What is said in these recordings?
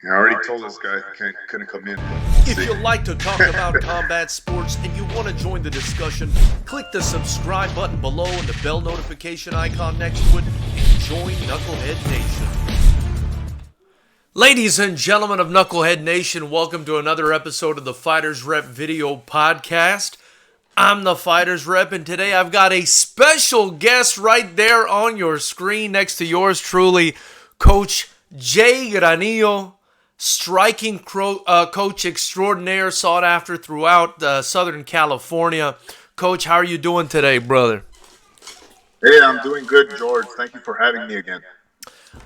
I already told this guy he couldn't come in. But If you'd like to talk about combat sports and you want to join the discussion, click the subscribe button below and the bell notification icon next to it and join Knucklehead Nation. Ladies and gentlemen of Knucklehead Nation, welcome to another episode of the FightersRep video podcast. I'm the FightersRep, and today I've got a special guest right there on your screen next to yours truly, Coach JOSE Granillo, striking coach extraordinaire, sought after throughout Southern California. Coach, how are you doing today, brother? Hey, I'm doing good, George. Thank you for having me again.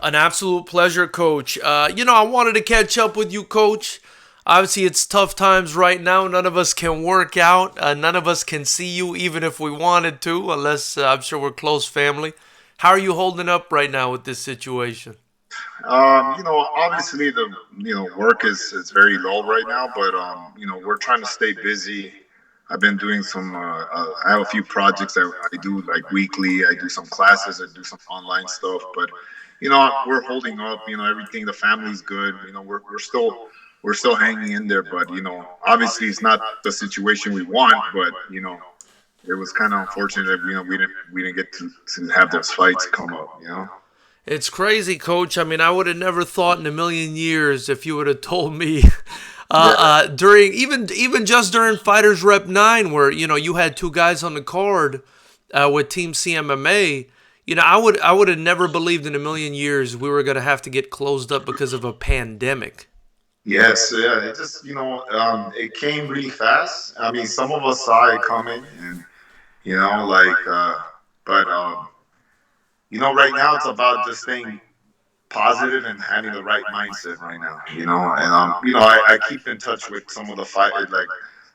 An absolute pleasure, Coach. I wanted to catch up with you, Coach. Obviously, it's tough times right now. None of us can work out. None of us can see you, even if we wanted to, unless I'm sure we're close family. How are you holding up right now with this situation? Obviously the work is very low right now, but we're trying to stay busy. I've been doing some. I have a few projects that I do like weekly. I do some classes. I do some online stuff, but we're holding up. Everything. The family's good. We're still hanging in there, but obviously it's not the situation we want. But it was kind of unfortunate that we didn't get to have those fights come up. It's crazy, Coach. I mean, I would have never thought in a million years if you would have told me during even just during FightersRep 9, where you had two guys on the card with Team CMMA. I would have never believed in a million years we were going to have to get closed up because of a pandemic. Yes, yeah. It just it came really fast. I mean, some of us saw it coming, and but right now it's about just staying positive and having the right mindset right now. I keep in touch with some of the fighters,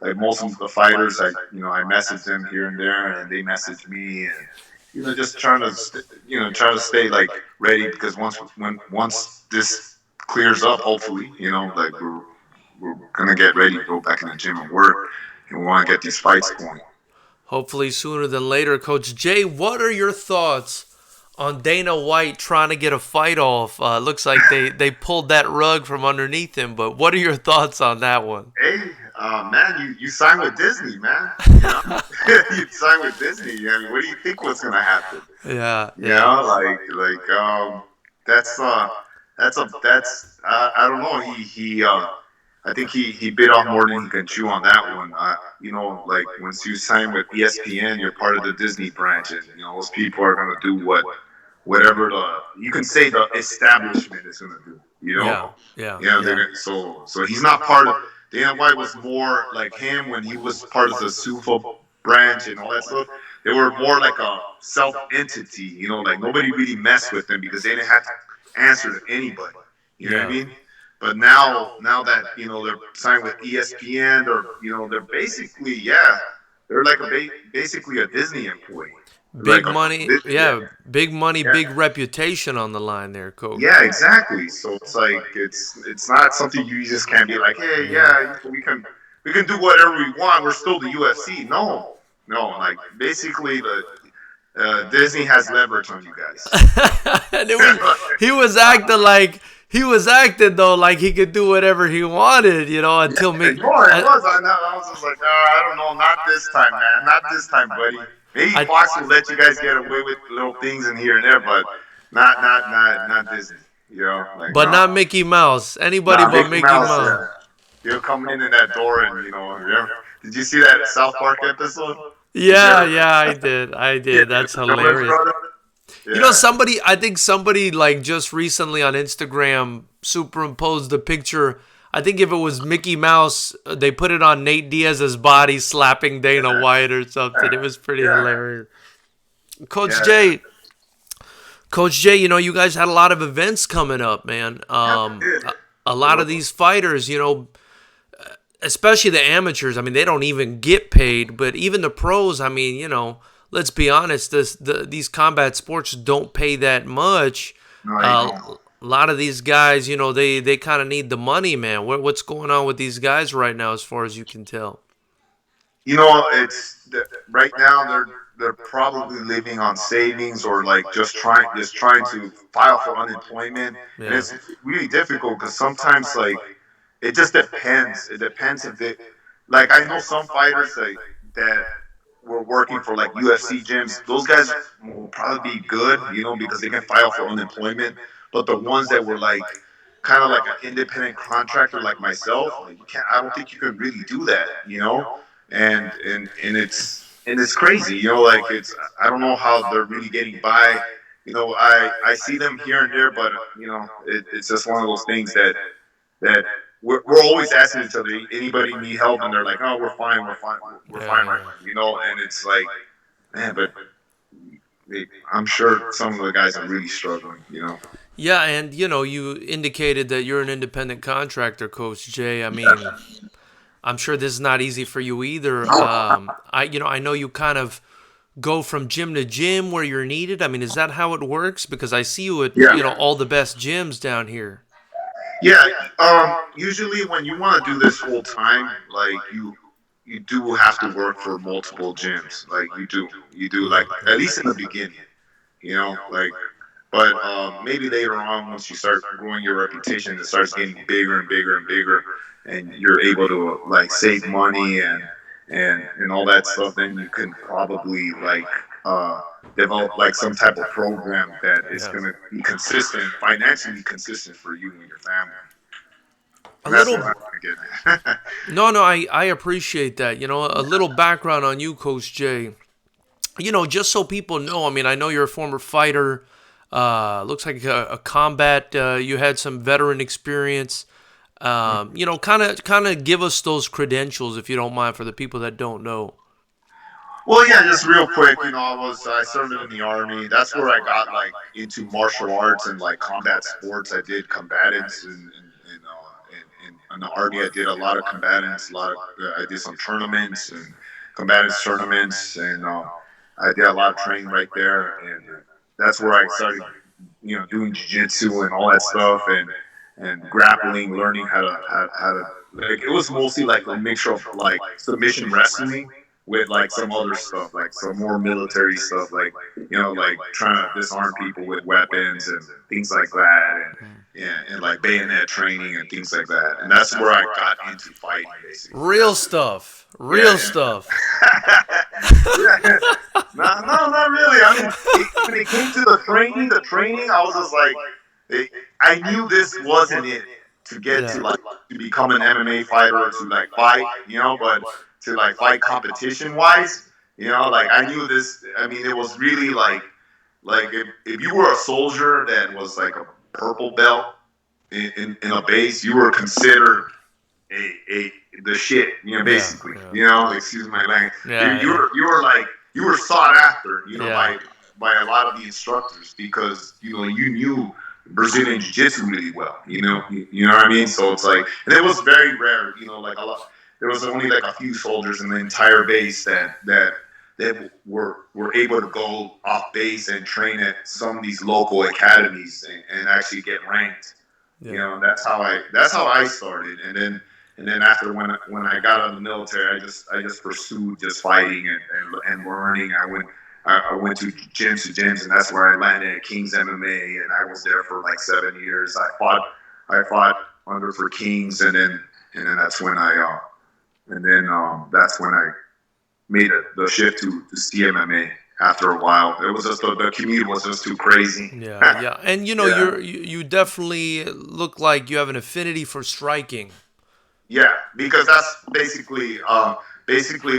like most of the fighters. I message them here and there, and they message me, and just trying to stay like ready, because once this clears up, hopefully, we're gonna get ready to go back in the gym and work, and we want to get these fights going. Hopefully sooner than later. Coach Jay, what are your thoughts on Dana White trying to get a fight off? Looks like they pulled that rug from underneath him, but what are your thoughts on that one? Hey, man, you signed with Disney, man. You signed with Disney. I mean, what do you think was gonna happen? Yeah. That's I don't know. I think he bit off more than he can chew on that one. Like once you sign with ESPN, you're part of the Disney branch, and those people are gonna do whatever you can say the establishment is gonna do. Yeah. So he's not part of. Dana White was more like him when he was part of the SUFA branch and all that stuff. They were more like a self entity. Like nobody really messed with them because they didn't have to answer to anybody. You know what I mean? But now that they're signed with ESPN, or they're basically they're like basically a Disney employee. Big money, big money, big reputation on the line there, Coach. Yeah, exactly. So it's like it's not something you just can't be like, hey, we can do whatever we want. We're still the UFC. No, like basically the Disney has leverage on you guys. And he was acting though like he could do whatever he wanted, until me. It was. I was just like, I don't know, not this time, man, not this time, buddy. Maybe Fox will let you guys get away with little things in here and there, but not Disney. But not Mickey Mouse. Anybody but Mickey Mouse. Yeah. You're coming in that door, and did you see that South Park episode? Yeah, I did. That's hilarious. Yeah. I think somebody like just recently on Instagram superimposed the picture. I think if it was Mickey Mouse, they put it on Nate Diaz's body slapping Dana White or something. It was pretty hilarious. Coach Jay, you guys had a lot of events coming up, man. A lot of these fighters, especially the amateurs, I mean, they don't even get paid, but even the pros, I mean, let's be honest, these combat sports don't pay that much. No, a lot of these guys, they kind of need the money, man. What's going on with these guys right now, as far as you can tell? It's right now they're probably living on savings or like just trying to file for unemployment, and Yeah. it's really difficult because sometimes like it just depends. It depends if they like I know some fighters that were working for like UFC gyms. Those guys will probably be good, because they can file for unemployment. But the ones that were like kind of like an independent contractor like myself, like you can't. I don't think you can really do that. And it's crazy, like I don't know how they're really getting by. I see them here and there, but it's just one of those things that we're always asking each other, anybody need help, and they're like, oh, we're fine, we're fine right now. And it's like, man, but I'm sure some of the guys are really struggling. Yeah, and you indicated that you're an independent contractor, Coach Jay. I mean, I'm sure this is not easy for you either. I know you kind of go from gym to gym where you're needed. I mean, is that how it works? Because I see you at Yeah. all the best gyms down here. Yeah. Usually when you want to do this full time, like you do have to work for multiple gyms. Like you do like at least in the beginning, like. But maybe later on, once you start growing your reputation, it starts getting bigger and bigger and bigger, and you're able to like save money and all that stuff. Then you can probably like develop like some type of program that is Yeah. going to be consistent, financially consistent for you and your family. A And that's what little. I want to get at. No, I appreciate that. A little background on you, Coach Jay. Just so people know, I mean, I know you're a former fighter. Looks like a combat. You had some veteran experience. Kind of give us those credentials if you don't mind for the people that don't know. Well, yeah, just real quick, I served in the army. That's where I got like into martial arts and like combat sports. I did combatants in the army. I did a lot of combatants. I did some tournaments and combatants tournaments, and I did a lot of training right there. And that's where I started, doing jiu-jitsu and all that stuff, and grappling, learning how to like. It was mostly like a mixture of like submission wrestling with like some other stuff, like some more military stuff, like like trying to disarm people with weapons and things like that, and like bayonet training and things like that. And that's where I got into fighting, basically. Real stuff. Yeah, Real stuff. yeah. No, not really. I mean, when it came to the training, I was just like, I knew this wasn't it to get to like to become an MMA fighter or to like fight, but to like fight competition wise, like I knew this. I mean, it was really like if you were a soldier that was like a purple belt in a base, you were considered a the shit, basically. Excuse my language. You were sought after, by a lot of the instructors because you knew Brazilian jiu-jitsu really well. You know what I mean. So it's like, and it was very rare. Like a lot. There was only like a few soldiers in the entire base that were able to go off base and train at some of these local academies and actually get ranked. That's how I started, and then after when I got out of the military, I just pursued just fighting and learning. I went to gyms, and that's where I landed at King's MMA, and I was there for like 7 years. I fought under for Kings, and then that's when I made the shift to CMMA. After a while, it was just the commute was just too crazy. Yeah. And Yeah. you definitely look like you have an affinity for striking. Yeah, because that's basically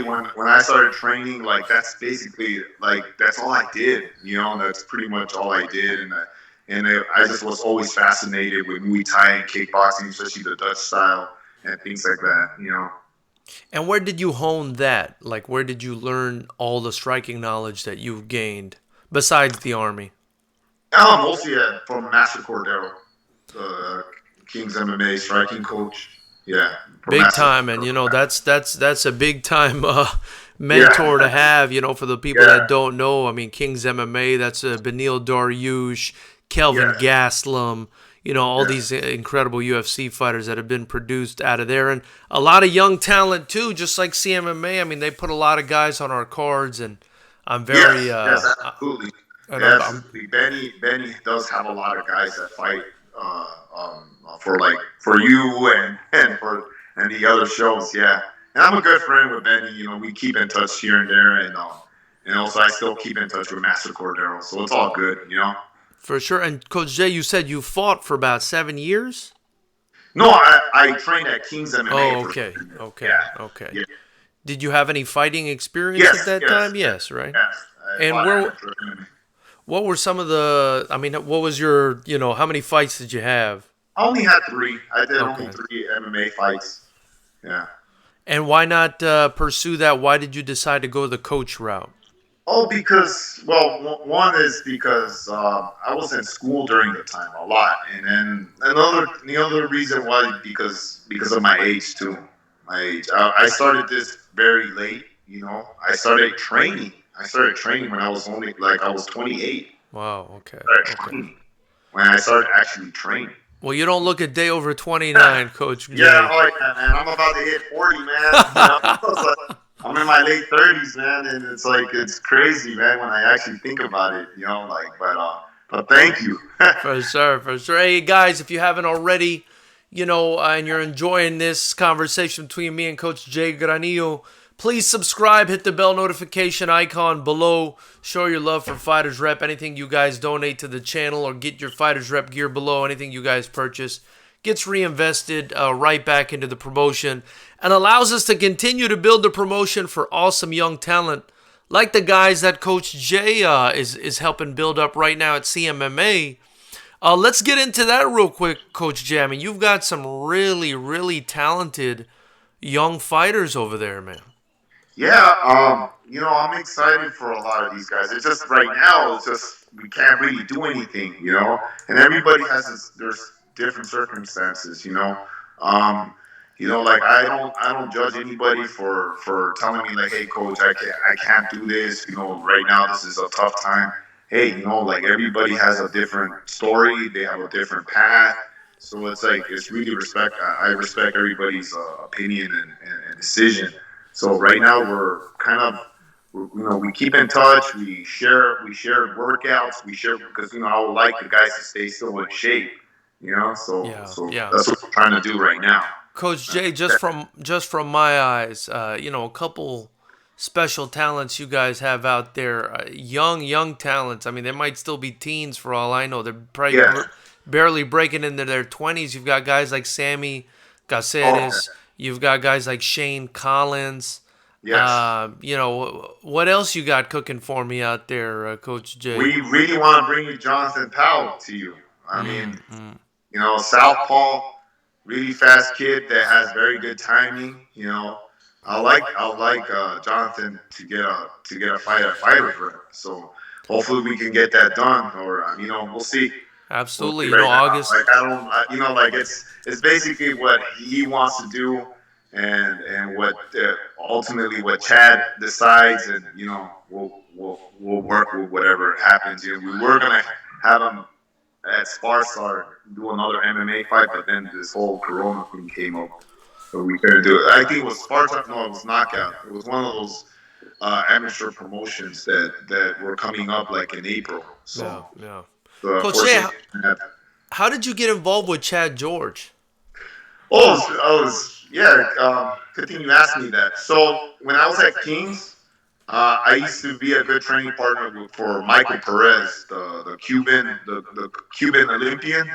when I started training, like that's basically like that's all I did. That's pretty much all I did, I just was always fascinated with Muay Thai and kickboxing, especially the Dutch style and things like that. And where did you hone that? Like, where did you learn all the striking knowledge that you've gained besides the army? Mostly from Master Cordero, the King's MMA striking coach. Yeah, from Big Master time, and Cordero. that's a big time mentor to Yeah, have. For the people that yeah, don't know, I mean, King's MMA. That's Benil Dariush, Kelvin yeah, Gastelum. All yeah. these incredible UFC fighters that have been produced out of there, and a lot of young talent too, just like CMMA. I mean, they put a lot of guys on our cards, and I'm Yes, very yes, absolutely. and Yeah, I'm absolutely. Benny does have a lot of guys that fight for like for you and the other shows. Yeah, and I'm a good friend with Benny. You know, we keep in touch here and there, and also I still keep in touch with Master Cordero, so it's all good. You know. for sure. And Coach Jay, you said you fought for about 7 years. No, I trained at King's MMA Oh, for okay, 7 years. okay, Yeah, okay. yeah. Did you have any fighting experience at Yes, that yes, time? yes, Yes, right. yes. I And fought where? amateur MMA. What were some of the? I mean, what was your? How many fights did you have? I only had three. I did only Okay. 3 MMA fights. Yeah. And why not pursue that? Why did you decide to go the coach route? Oh, because one is because I was in school during the time a lot, and then the other reason why because of my age too. My age. I started this very late. You know, I started training. I started training when I was only like I was 28. Wow. Okay. I started Okay. training when I started actually training. Well, you don't look a day over 29, Coach Yeah, Jay. oh yeah, man. I'm about to hit 40, man. You know, it's like, I'm in my late 30s, man, and it's like it's crazy, man, when I actually think about it. You know, like, but thank you. For sure, for sure. Hey, guys, if you haven't already, and you're enjoying this conversation between me and Coach Jay Granillo, please subscribe, hit the bell notification icon below, show your love for Fighters Rep. Anything you guys donate to the channel or get your Fighters Rep gear below, anything you guys purchase, gets reinvested right back into the promotion and allows us to continue to build the promotion for awesome young talent like the guys that Coach Jay is helping build up right now at CMMA. Let's get into that real quick, Coach Jay. I mean, you've got some really, really talented young fighters over there, man. Yeah, you know, I'm excited for a lot of these guys. It's just right now, it's just we can't really do anything, you know. And everybody has there's different circumstances, you know. Um, like I don't judge anybody for telling me like, hey, coach, I can't do this. You know, right now this is a tough time. Hey, you know, like everybody has a different story. They have a different path. So it's like it's really respect. I respect everybody's opinion and decision. So right now we're kind of, we keep in touch. We share workouts. We share because I would like the guys to stay still in shape. Yeah, So yeah. that's what we're trying to do right now. Coach Jay, just from my eyes, a couple special talents you guys have out there, young talents. I mean, they might still be teens for all I know. They're probably Yeah. barely breaking into their 20s. You've got guys like Sammy Oh, Caceres. You've got guys like Shane Collins. yes. What else you got cooking for me out there, Coach Jay? We really want to bring you Jonathan Powell to you. I mean, Southpaw, really fast kid that has very good timing. I like Jonathan to get a fight at Fighters Rep. So hopefully we can get that done, or we'll see. We'll Absolutely. see right now. August. Like like it's basically what he wants to do, and what ultimately what Chad decides, and we'll work with whatever happens. We were gonna have him at Sparstar do another MMA fight, but then this whole Corona thing came up, so we couldn't do it. I think it was Sparta. No, it was Knockout. It was one of those amateur promotions that were coming up like in April. Yeah, So, yeah. so Coach Jay, unfortunately, how did you get involved with Chad George? yeah. Good thing you asked me that. So when I was at Kings, I used to be a good training partner for Michael Perez, the Cuban Olympian,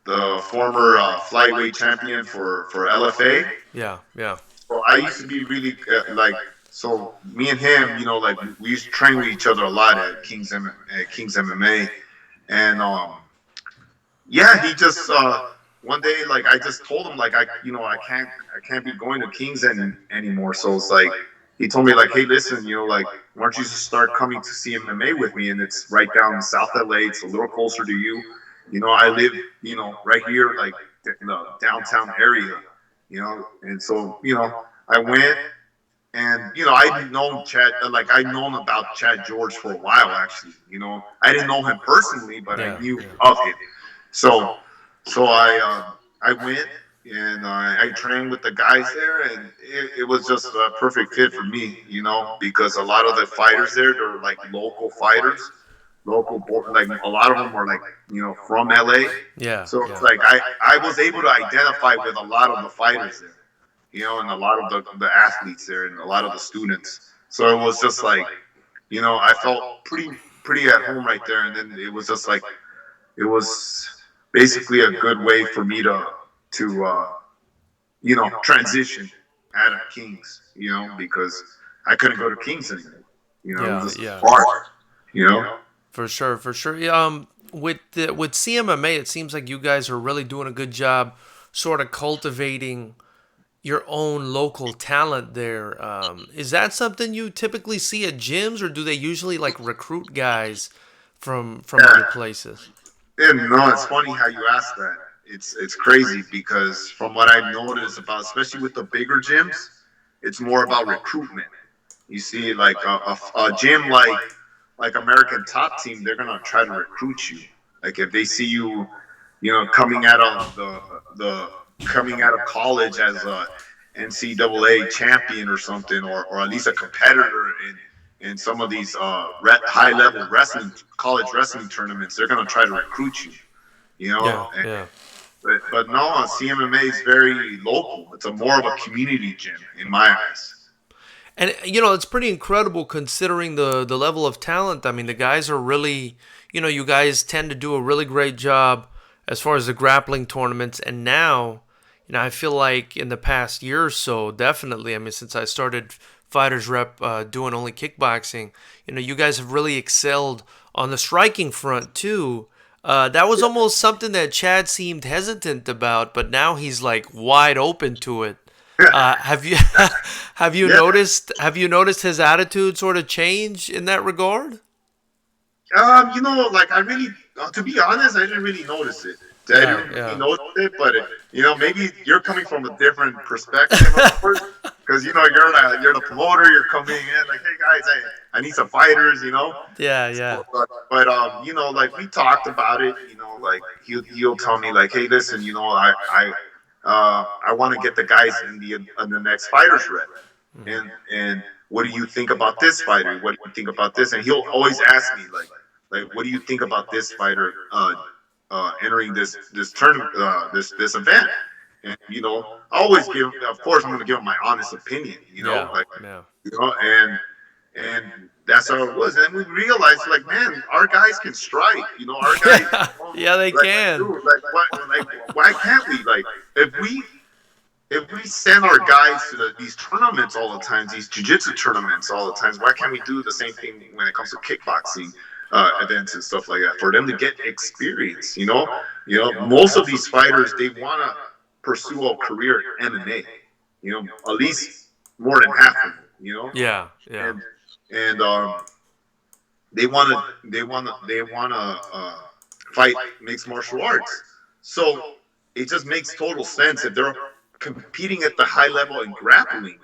the former flyweight champion for LFA. Yeah, yeah. So I used to be really so me and him, like we used to train with each other a lot at Kings MMA, and yeah, he just one day like I just told him like I can't be going to Kings anymore. So it's like he told me like, hey, listen, like why don't you just start coming to CMMA with me? And it's right down in South LA. It's a little closer to you. I live right here like in the downtown area. And so I went. And I'd known Chad, like I'd known about Chad George for a while. Actually, I didn't know him personally, but I Yeah, knew yeah. of him. So I went. and I trained with the guys there, and it was just a perfect fit for me, because a lot of the fighters there, they're like local fighters, like a lot of them were like from LA. Yeah, So it's yeah, like I was able to identify with a lot of the fighters there, and a lot of the athletes there, and a lot of the students. So it was just like, I felt pretty at home right there, and then it was just like it was basically a good way for me to transition out of Kings, because I couldn't go to Kings anymore. It was yeah, just yeah. hard, you know. For sure, for sure. Yeah, with CMMA, it seems like you guys are really doing a good job, sort of cultivating your own local talent there. Is that something you typically see at gyms, or do they usually like recruit guys from other Yeah, places? and no, it's funny how you ask that. It's crazy because from what I've noticed about, especially with the bigger gyms, it's more about recruitment. You see, like a gym like American Top Team, they're gonna try to recruit you. Like if they see you, coming out of the coming out of college as a NCAA champion or something, or at least a competitor in some of these high level wrestling college wrestling tournaments, they're gonna try to recruit you. Yeah, And, yeah. but no, CMMA is very local. It's a more of a community gym in my eyes. And it's pretty incredible considering the level of talent. I mean, the guys are really, you guys tend to do a really great job as far as the grappling tournaments. And now, I feel like in the past year or so, definitely. I mean, since I started Fighters Rep doing only kickboxing, you guys have really excelled on the striking front too. That was almost something that Chad seemed hesitant about, but now he's like wide open to it. Have you Yeah. have you noticed his attitude sort of change in that regard? Like I really, to be honest, I didn't really notice it. I Yeah, didn't really yeah. notice it, but maybe you're coming from a different perspective, of course, because you're the promoter. You're coming in like, hey guys, I need some fighters. Yeah, yeah. So, but like we talked about it. Like he'll tell me like, hey, listen, I want to get the guys in the next fighters rep, and what do you think about this fighter? What do you think about this? And he'll always ask me like what do you think about this fighter entering this tournament, this event? And I always give, of course, I'm going to give him my honest opinion. Yeah, Like yeah. and that's how it was. And we realized, like, man, our guys can strike. Our guys, Yeah, yeah, they like, can. dude, why can't we? Like, if we send our guys to these tournaments all the time, these jiu-jitsu tournaments all the times, why can't we do the same thing when it comes to kickboxing events and stuff like that for them to get experience? Most of these fighters, they want to pursue a career in MMA. At least more than half of them. Yeah, yeah. And and they want to fight mixed martial arts. So it just makes total sense if they're competing at the high level in grappling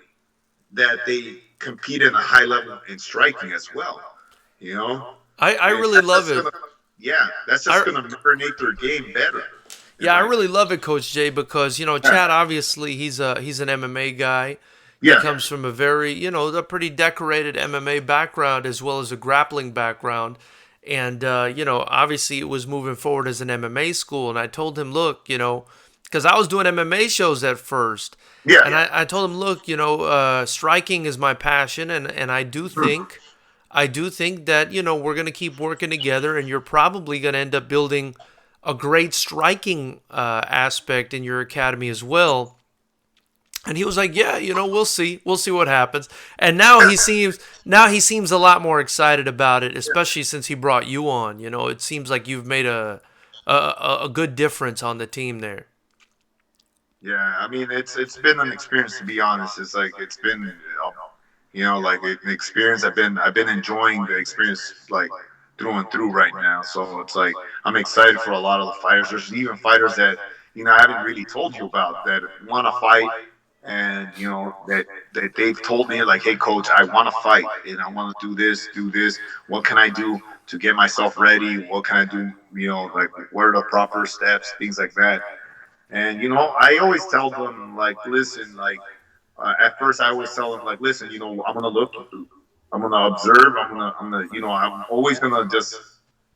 that they compete in a high level in striking as well. You know, I and really that's love just it. gonna yeah, that's just I gonna marinate their game better, in Yeah, I my really opinion. love it, Coach Jay, because Yeah, Chad obviously he's an MMA guy. He yeah, comes from a very a pretty decorated MMA background as well as a grappling background, and obviously it was moving forward as an MMA school. And I told him, look, because I was doing MMA shows at first, yeah. and I told him, look, striking is my passion, and Mm. I do think that we're gonna keep working together, and you're probably gonna end up building a great striking aspect in your academy as well. And he was like, "Yeah, we'll see what happens." And now he seems a lot more excited about it, especially since he brought you on. It seems like you've made a good difference on the team there. Yeah, I mean it's been an experience, to be honest. It's like it's been like an experience. I've been enjoying the experience like through and through right now. So it's like I'm excited for a lot of the fighters. There's even fighters that I haven't really told you about that want to fight, and that they've told me like, hey coach, I want to fight and I want to do this, do this. What can I do to get myself ready? What can I do? Like what are the proper steps, things like that. And I always tell them like, listen, like at first I always tell them like, listen, I'm gonna look, I'm gonna observe, I'm always gonna just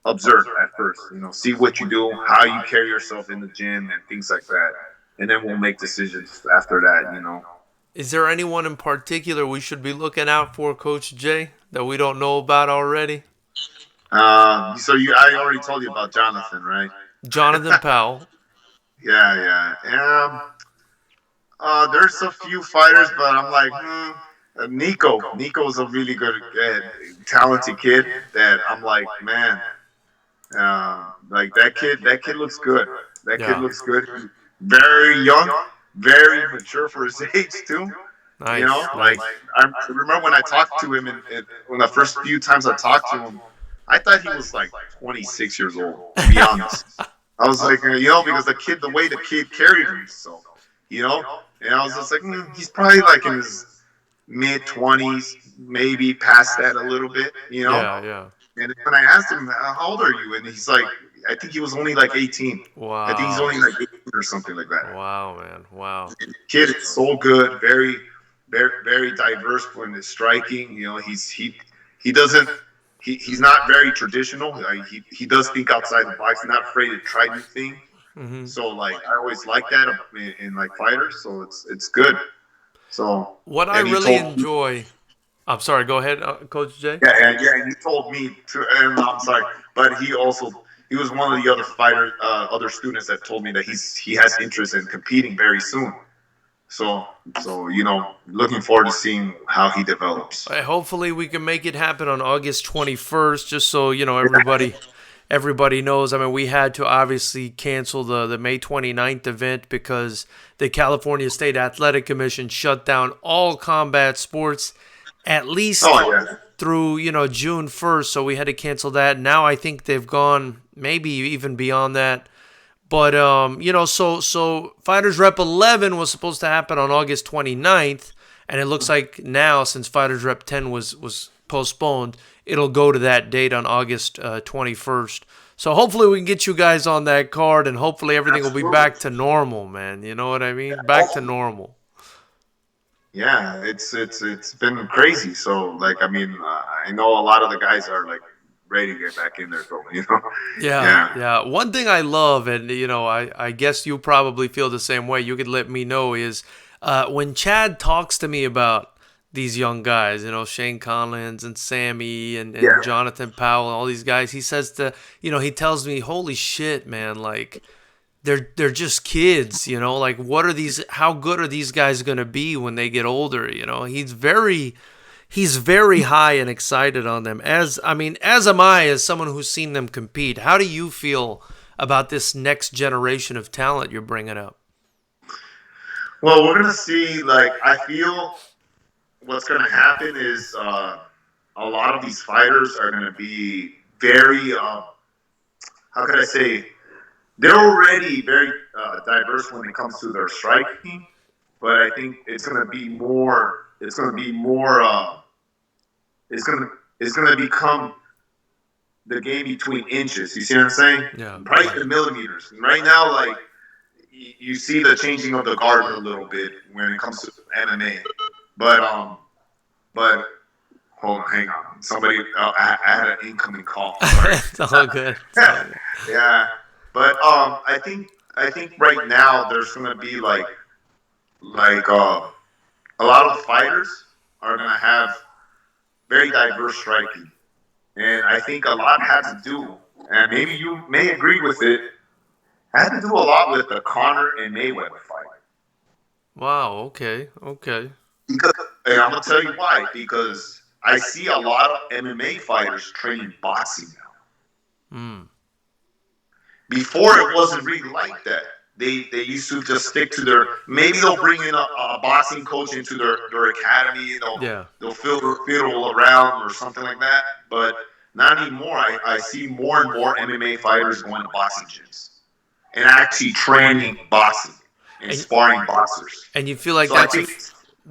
observe at first, see what you do, how you carry yourself in the gym, and things like that, and then we'll make decisions after that. Is there anyone in particular we should be looking out for, Coach Jay, that we don't know about already? I already told you about Jonathan, right? Jonathan Powell. Yeah, yeah. There's a few fighters, but I'm like, Nico. Nico's a really good, talented kid. That I'm like, man, like that kid. That kid looks good. That kid Yeah. looks good. Very young, very mature for his age too. Nice, Like nice. I remember when I talked to him, and when the first few times I talked to him, I thought he was like 26 years old. To be honest, I was like, because the way the kid carried himself, you know, and I was just like, he's probably like in his mid 20s, maybe past that a little bit. Yeah, yeah. And when I asked him, how old are you? And he's like, I think he was only like 18. I think he's only Wow. like 18 or something like that. Wow, man. Wow. Kid is so good, very, very, very diverse when it's striking. He doesn't he's not very traditional. Like, he does think outside the box. He's not afraid to try new things. Hmm. So like I always like that in like fighters. So it's good. So What I and he really told enjoy. I'm sorry, go ahead, Coach Jay. and he told me to. And I'm sorry, but he was one of the other fighters, other students that told me that he has interest in competing very soon. So looking forward to seeing how he develops. Hopefully we can make it happen on August 21st, just so everybody knows. I mean, we had to obviously cancel the May 29th event because the California State Athletic Commission shut down all combat sports at least Oh yeah. through June 1st, so we had to cancel that. Now I think they've gone maybe even beyond that. But so Fighters Rep 11 was supposed to happen on August 29th, and it looks like now, since Fighters Rep 10 was postponed, it'll go to that date on August 21st. So hopefully we can get you guys on that card, and hopefully everything will be back to normal, man. You know what I mean? Back to normal. Yeah, it's been crazy. So like, I mean, I know a lot of the guys are like ready to get back in there, so. Yeah, Yeah. yeah. One thing I love, and I guess you probably feel the same way. You could let me know is when Chad talks to me about these young guys, Shane Collins and Sammy and Yeah. Jonathan Powell and all these guys. He says he tells me, "Holy shit, man! Like they're just kids, Like how good are these guys gonna be when they get older? He's very high and excited on them. As am I, as someone who's seen them compete. How do you feel about this next generation of talent you're bringing up? Well, we're gonna see. Like, I feel what's gonna happen is a lot of these fighters are gonna be very. How could I say? They're already very diverse when it comes to their striking, but I think it's gonna be more. It's gonna be more. It's gonna become the game between inches. You see what I'm saying? Yeah. Right in millimeters. And right now, like you see the changing of the guard a little bit when it comes to MMA. But hold on, hang on. Somebody, I had an incoming call. Sorry. It's all good. It's all good. Yeah, but I think right now there's gonna be like a lot of the fighters are gonna have very diverse striking, and I think a lot had to do, and maybe you may agree with it, had to do a lot with the Conor and Mayweather fight. Wow. Okay. Okay. Because, and I'm gonna tell you why. Because I see a lot of MMA fighters training boxing now. Mm. Before it wasn't really like that. They used to just stick to their. Maybe they'll bring in a boxing coach into their academy. Yeah. They'll fiddle around or something like that. But not anymore. I see more and more MMA fighters going to boxing gyms and actually training boxing and sparring boxers. And you feel like So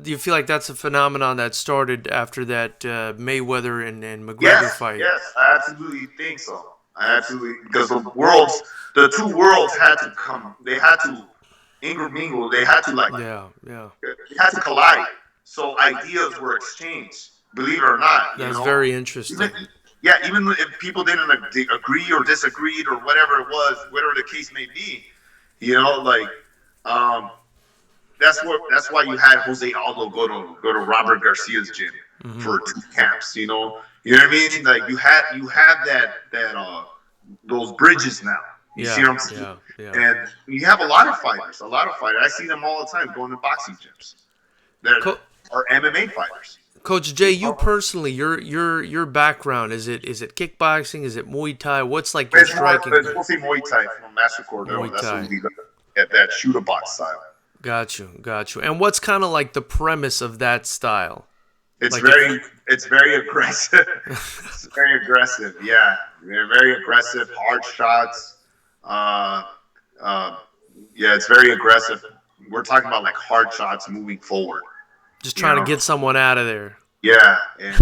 do you feel like that's a phenomenon that started after that Mayweather and McGregor fight? Yes, I absolutely think so. I absolutely, because the two worlds had to come. They had to intermingle. They had to like Yeah, yeah. they had to collide. So ideas were exchanged. Believe it or not, That's very interesting. even even if people didn't agree or disagreed or whatever it was, whatever the case may be, like um, that's why you had Jose Aldo go to Robert Garcia's gym Hmm. for 2 camps. You know what I mean? Like you have that those bridges now. You see Yeah, what I'm saying? yeah, yeah. And you have a lot of fighters. A lot of fighters. I see them all the time going to boxing gyms. That Co- are MMA fighters. Coach Jay, you personally, your background, is it kickboxing? Is it Muay Thai? What's like your striking? It's mostly Muay Thai from Master Cordero. Muay That's what Thai. we got at that shooter box style. Got you, got you. And what's kind of like the premise of that style? It's Like if very it's very aggressive. It's very aggressive. Yeah, they're very aggressive. Hard shots. Uh, uh, yeah, it's very aggressive. We're talking about like hard shots moving forward. just You trying to know. get someone out of there. Yeah, and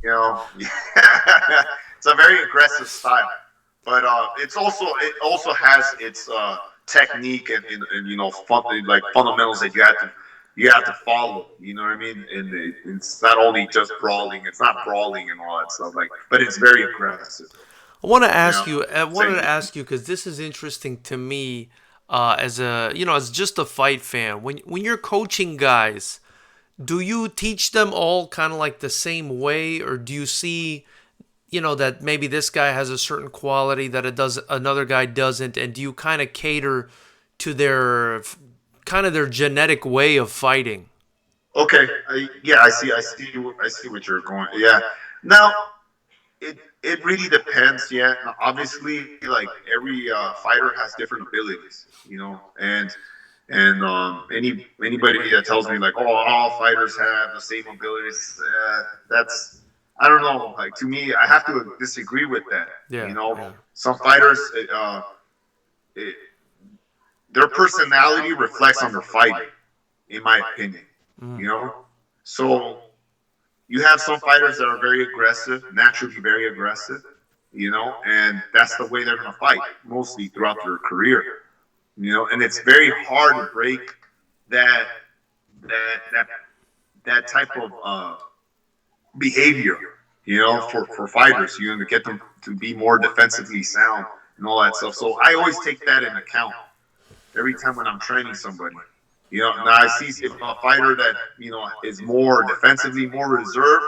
it's a very aggressive style. But it also has its technique and like fundamentals that you have to follow. You know what I mean? And it's not only just brawling. It's not brawling and all that stuff. Like, but it's very aggressive. I want to You ask know, you. I wanted saying to ask you because this is interesting to me, as as just a fight fan. When you're coaching guys, do you teach them all kind of like the same way, or do you see, that maybe this guy has a certain quality that another guy doesn't, and do you kind of cater to their genetic way of fighting? okay, yeah, I see what you're going. Yeah, now it really depends. Yeah, obviously, like every fighter has different abilities, and anybody that tells me like, oh, all fighters have the same abilities, that's I don't know. Like to me, I have to disagree with that. Yeah, yeah. Some fighters, it, their personality reflects on their fighting, in my opinion. Mm. You know, so you have some fighters that are very aggressive, naturally very aggressive. And that's the way they're gonna fight mostly throughout their career. And it's very hard to break that that that that type of behavior, for fighters, to get them to be more defensively sound and all that stuff. So I always take that in account every time when I'm training somebody. Now I see if a fighter that is more defensively, more reserved,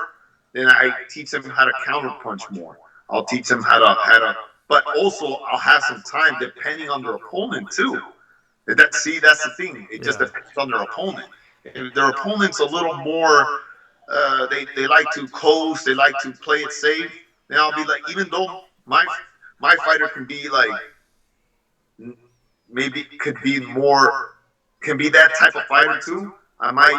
then I teach them how to counter punch more. I'll teach them how to, but also I'll have some time depending on their opponent too. That's the thing. It just Yeah. depends on their opponent. If their opponent's a little more, they like to coast, they like to play it safe. Then I'll be like, even though my fighter can be like, maybe could be more, can be that type of fighter too. I might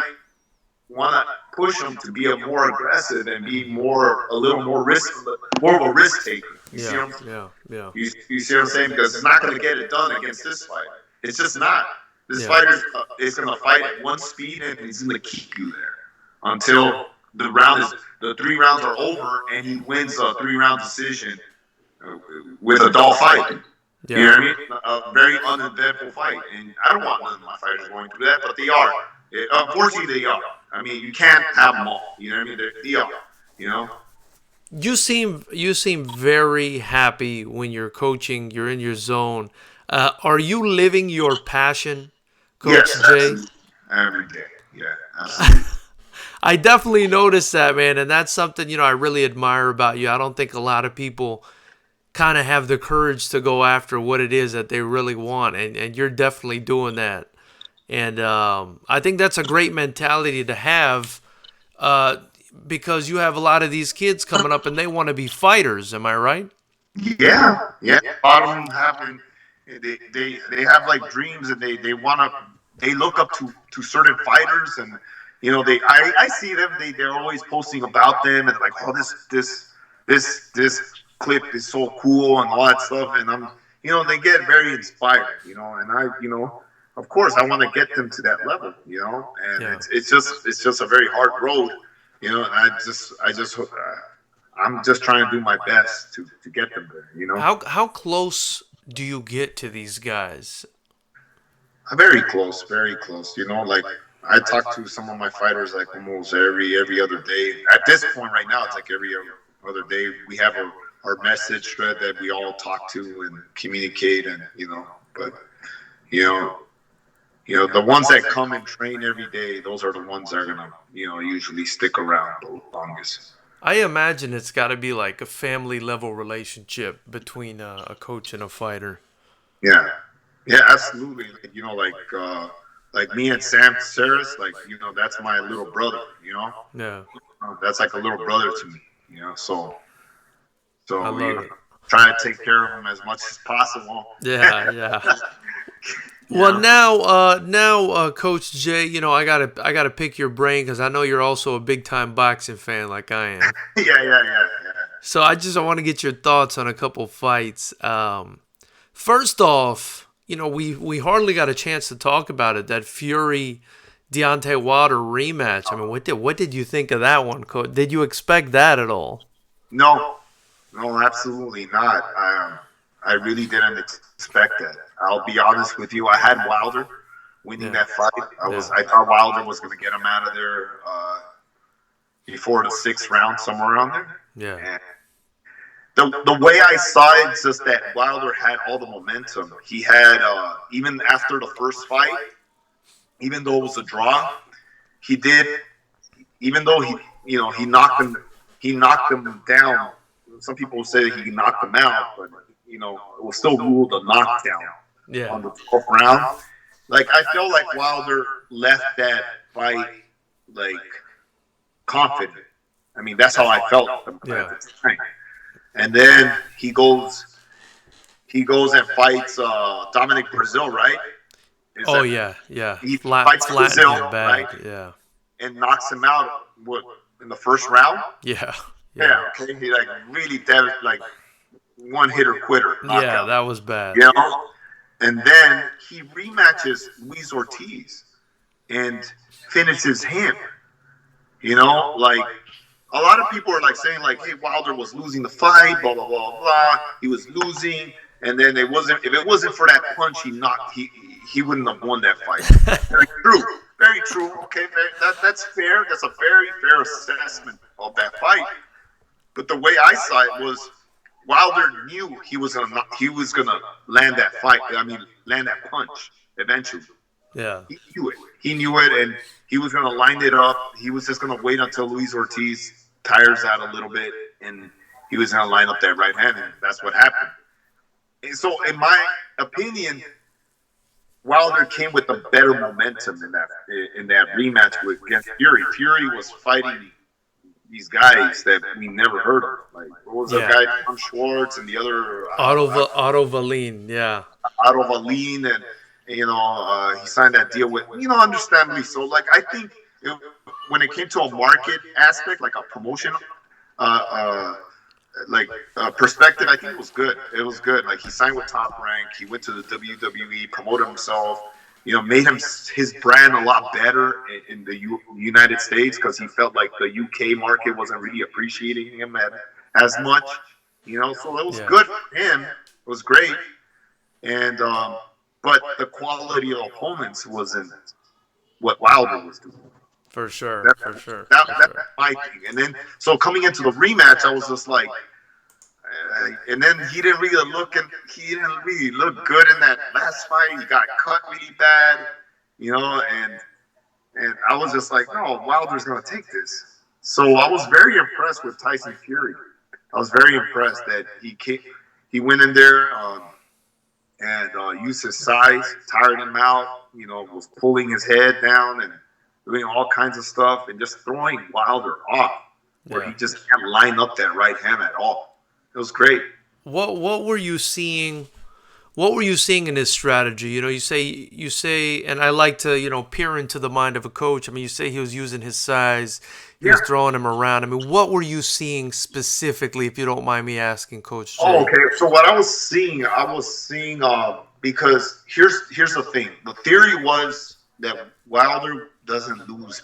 want to push him to be a more aggressive and be a little more of a risk taker. You see Yeah, what I'm yeah, yeah, you see what I'm saying? Because it's not going to get it done against this fighter. It's just not. This yeah. fighter is going to fight at one speed and he's going to keep you there until the 3 rounds are over and he wins a 3-round decision with a dull fight. You know Yeah. what I mean? A very uneventful fight. And I don't want none of my fighters going through that, but they are. Unfortunately, they are. I mean, you can't have them all. You know what I mean? They are. You know? You seem very happy when you're coaching. You're in your zone. Are you living your passion, Coach Yes, Jay? absolutely. Every day. Yeah, absolutely. I definitely noticed that, man, and that's something I really admire about you. I don't think a lot of people kind of have the courage to go after what it is that they really want, and you're definitely doing that. And I think that's a great mentality to have, uh, because you have a lot of these kids coming up and they want to be fighters. Am I right? Yeah, yeah. A lot of them have, they have like dreams and they look up to certain fighters and I see them, they're always posting about them and like, oh, this clip is so cool and all that stuff, and they get very inspired, and of course I want to get them to that level, and Yeah. it's just a very hard road, and I'm just trying to do my best to get them there. How close do you get to these guys? Very close, very close. You know, like I talk to some of my fighters like almost every other day. At this point, right now, it's like every other day. We have our message thread that we all talk to and communicate, and but you know, the ones that come and train every day, those are the ones that are gonna, usually stick around the longest. I imagine it's got to be like a family level relationship between a coach and a fighter. Yeah, yeah, absolutely. Like, like me and Sam Saris, like that's my little brother. Yeah, That's like a little brother to me. So I so love it. trying to take care of him as much as possible. Yeah, yeah. Well, Yeah, Coach Jay, I gotta pick your brain because I know you're also a big time boxing fan like I am. yeah. So I want to get your thoughts on a couple fights. First off, we hardly got a chance to talk about it. That Fury Deontay Wilder rematch. I mean, what did you think of that one, Coach? Did you expect that at all? No, no, absolutely not. I really didn't expect that. I'll be honest with you. I had Wilder winning Yeah, that fight. yeah, I thought Wilder was going to get him out of there before the sixth round, somewhere around there. yeah. And the way I saw it, just that Wilder had all the momentum. He had even after the first fight, even though it was a draw, he did. Even though he knocked him down. Some people say he knocked him out, but it was still ruled a knockdown Yeah, on the 12th round. Like I feel like Wilder left that fight like confident. I mean, that's how I felt at yeah. the time. And then he goes and fights Dominic Brazil, right? Is Oh that yeah, yeah. he fights Flattened Brazil, him right? bad. Yeah, And knocks him out what in the first round? yeah, yeah, Yeah, okay. He like really like one hitter quitter yeah. knockout. That was bad. You know? And then he rematches Luis Ortiz and finishes him. Like a lot of people are like saying like, "Hey, Wilder was losing the fight, blah blah blah blah. He was losing, and then it wasn't. If it wasn't for that punch he knocked, he wouldn't have won that fight." Very true. Very true. Okay, that's fair. That's a very fair assessment of that fight. But the way I saw it was Wilder knew he was gonna land that fight. I mean, land that punch eventually. Yeah, He knew it. He knew it, and he was gonna line it up. He was just gonna wait until Luis Ortiz tires out a little bit, and he was gonna line up that right hand, and that's what happened. And so, in my opinion, Wilder came with a better momentum in that rematch against Fury. Fury was fighting these guys that we never heard of. Like what was the yeah. guy Tom Schwartz and the other Otto Valine. Yeah, Otto Valine, and he signed that deal with understandably so. Like I think when it came to a market aspect, like a promotion, uh, uh, perspective, I think it was good. It was good. Like he signed with Top Rank. He went to the WWE, promoted himself. Made his brand a lot better in the United States because he felt like the UK market wasn't really appreciating him as much. So it was yeah, good for him. It was great, and but the quality of opponents wasn't what Wilder was doing. for sure, That, for sure, for that's sure. my thing. And then so coming into the rematch, I was just like. And then he didn't really look good in that last fight. He got cut really bad, and I was just like, no, Wilder's gonna take this. So I was very impressed with Tyson Fury. I was very impressed that he went in there and used his size, tired him out. Was pulling his head down and doing all kinds of stuff and just throwing Wilder off where he Yeah. just can't line up that right hand at all. It was great. What were you seeing? What were you seeing in his strategy? You say, and I like to peer into the mind of a coach. I mean, you say he was using his size, he Yeah. was throwing him around. I mean, what were you seeing specifically, if you don't mind me asking, Coach Oh, Jay? okay. So what I was seeing because here's the thing. The theory was that Wilder doesn't lose.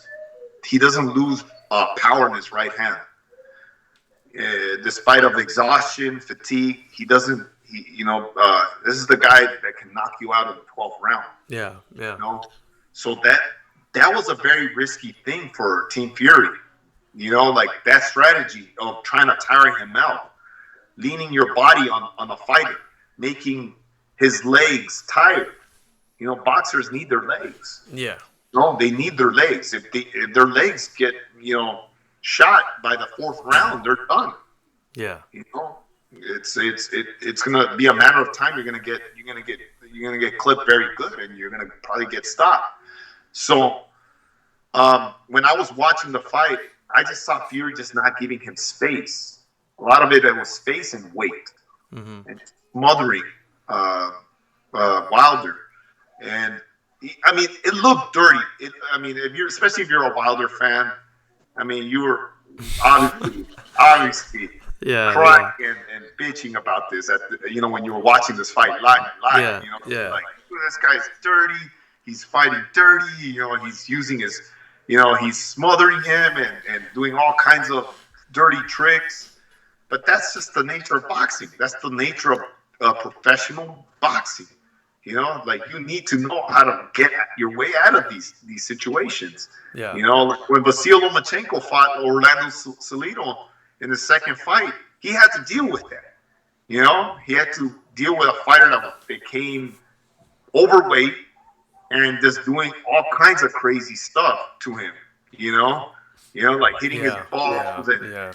He doesn't lose power in his right hand. Despite of exhaustion, fatigue, he doesn't This is the guy that can knock you out in the 12th round. Yeah, yeah. So that was a very risky thing for Team Fury. Like that strategy of trying to tire him out, leaning your body on the fighter, making his legs tired. Boxers need their legs. Yeah. No, they need their legs. If their legs get, shot by the 4th round, they're done. Yeah. It's gonna be a matter of time. You're gonna get clipped very good, and you're gonna probably get stopped. So, when I was watching the fight, I just saw Fury just not giving him space. A lot of it was space and weight, and smothering Wilder. And it looked dirty. Especially if you're a Wilder fan, you were obviously crying and bitching about this when you were watching this fight live. Like, this guy's dirty. He's fighting dirty. He's using his, he's smothering him and doing all kinds of dirty tricks. But that's just the nature of boxing. That's the nature of professional boxing. Like, you need to know how to get your way out of these situations. Yeah. When Vasil Lomachenko fought Orlando Salido in the second fight, he had to deal with that. He had to deal with a fighter that became overweight and just doing all kinds of crazy stuff to him. Like hitting his balls and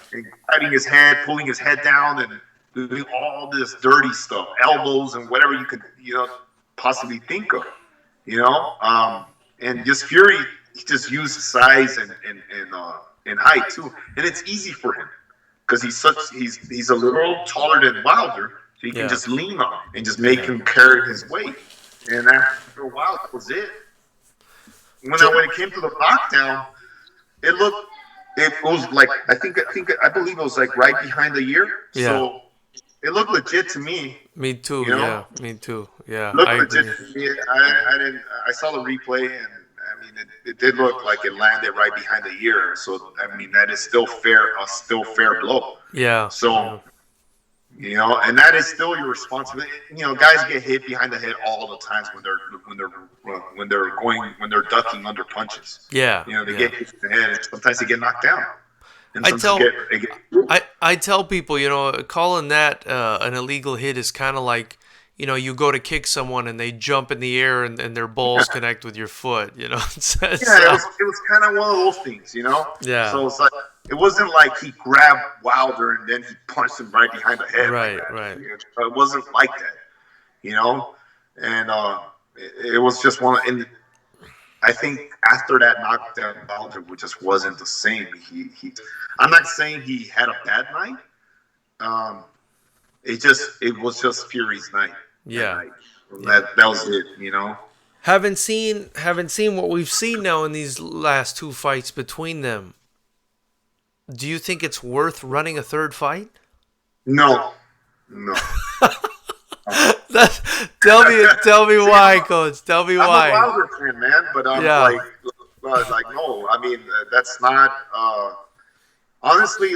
cutting his head, pulling his head down, and doing all this dirty stuff, elbows and whatever you could, possibly think of, and just Fury, he just used size and height too, and it's easy for him because he's a little taller than Wilder, so he can just lean on him and just make him carry his weight, and after a while that was it. When it came to the knockdown, it was like I believe it was like right behind the ear, so it looked legit to me. Me too. Yeah, me too. Yeah, looked legit to me. I saw the replay, and it did look like it landed right behind the ear. So that is still fair blow. Yeah. So and that is still your responsibility. Guys get hit behind the head all the times when they're ducking under punches. Yeah. They get hit in the head, and sometimes they get knocked down. I tell people, calling that an illegal hit is kind of like, you go to kick someone and they jump in the air and their balls connect with your foot. It was kind of one of those things, Yeah. So it's like it wasn't like he grabbed Wilder and then he punched him right behind the head. Right. It wasn't like that, and it was just one. And I think after that knockdown, Wilder just wasn't the same. I'm not saying he had a bad night. It was just Fury's night. Yeah. That was it. Haven't seen what we've seen now in these last 2 fights between them. Do you think it's worth running a 3rd fight? No. Tell me why, Coach. Tell me why. I'm a Wilder fan, man, but I'm like no. That's not. Honestly,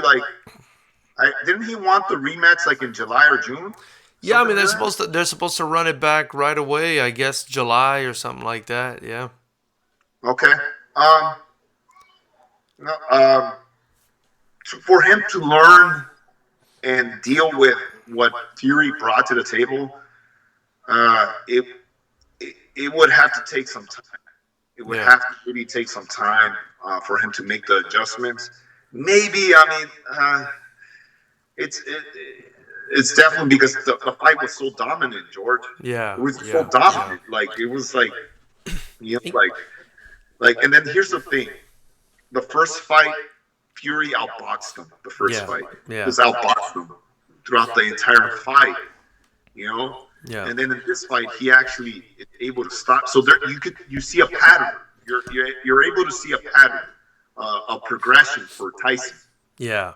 didn't he want the rematch like in July or June? Yeah, they're supposed to run it back right away. I guess July or something like that. Yeah. Okay. For him to learn and deal with what Fury brought to the table, it would have to take some time. It would have to really take some time for him to make the adjustments. Maybe, it's definitely because the fight was so dominant, George. Yeah. It was so dominant. Yeah. Like, it was like, and then here's the thing. The first fight, Fury outboxed him. The first fight. Yeah. Just outboxed him throughout the entire fight. Yeah. And then in this fight, he actually is able to stop. So there, you see a pattern. You're able to see a pattern of progression for Tyson. Yeah.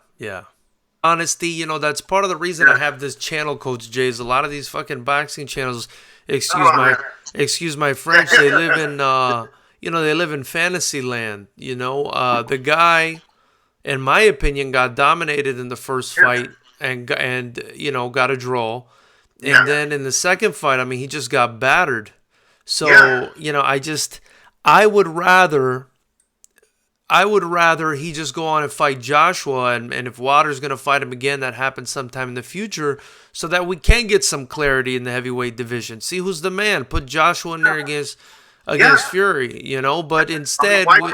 Honesty, that's part of the reason I have this channel, Coach Jay. Is a lot of these fucking boxing channels, excuse my French, they live in they live in fantasy land. The guy, in my opinion, got dominated in the first fight and got a draw. And Yeah. then in the second fight, I mean, he just got battered. Yeah. So, I would rather he just go on and fight Joshua, and if Wilder's going to fight him again, that happens sometime in the future, so that we can get some clarity in the heavyweight division. See who's the man. Put Joshua in there Yeah. against Fury, But I mean, instead, why wait?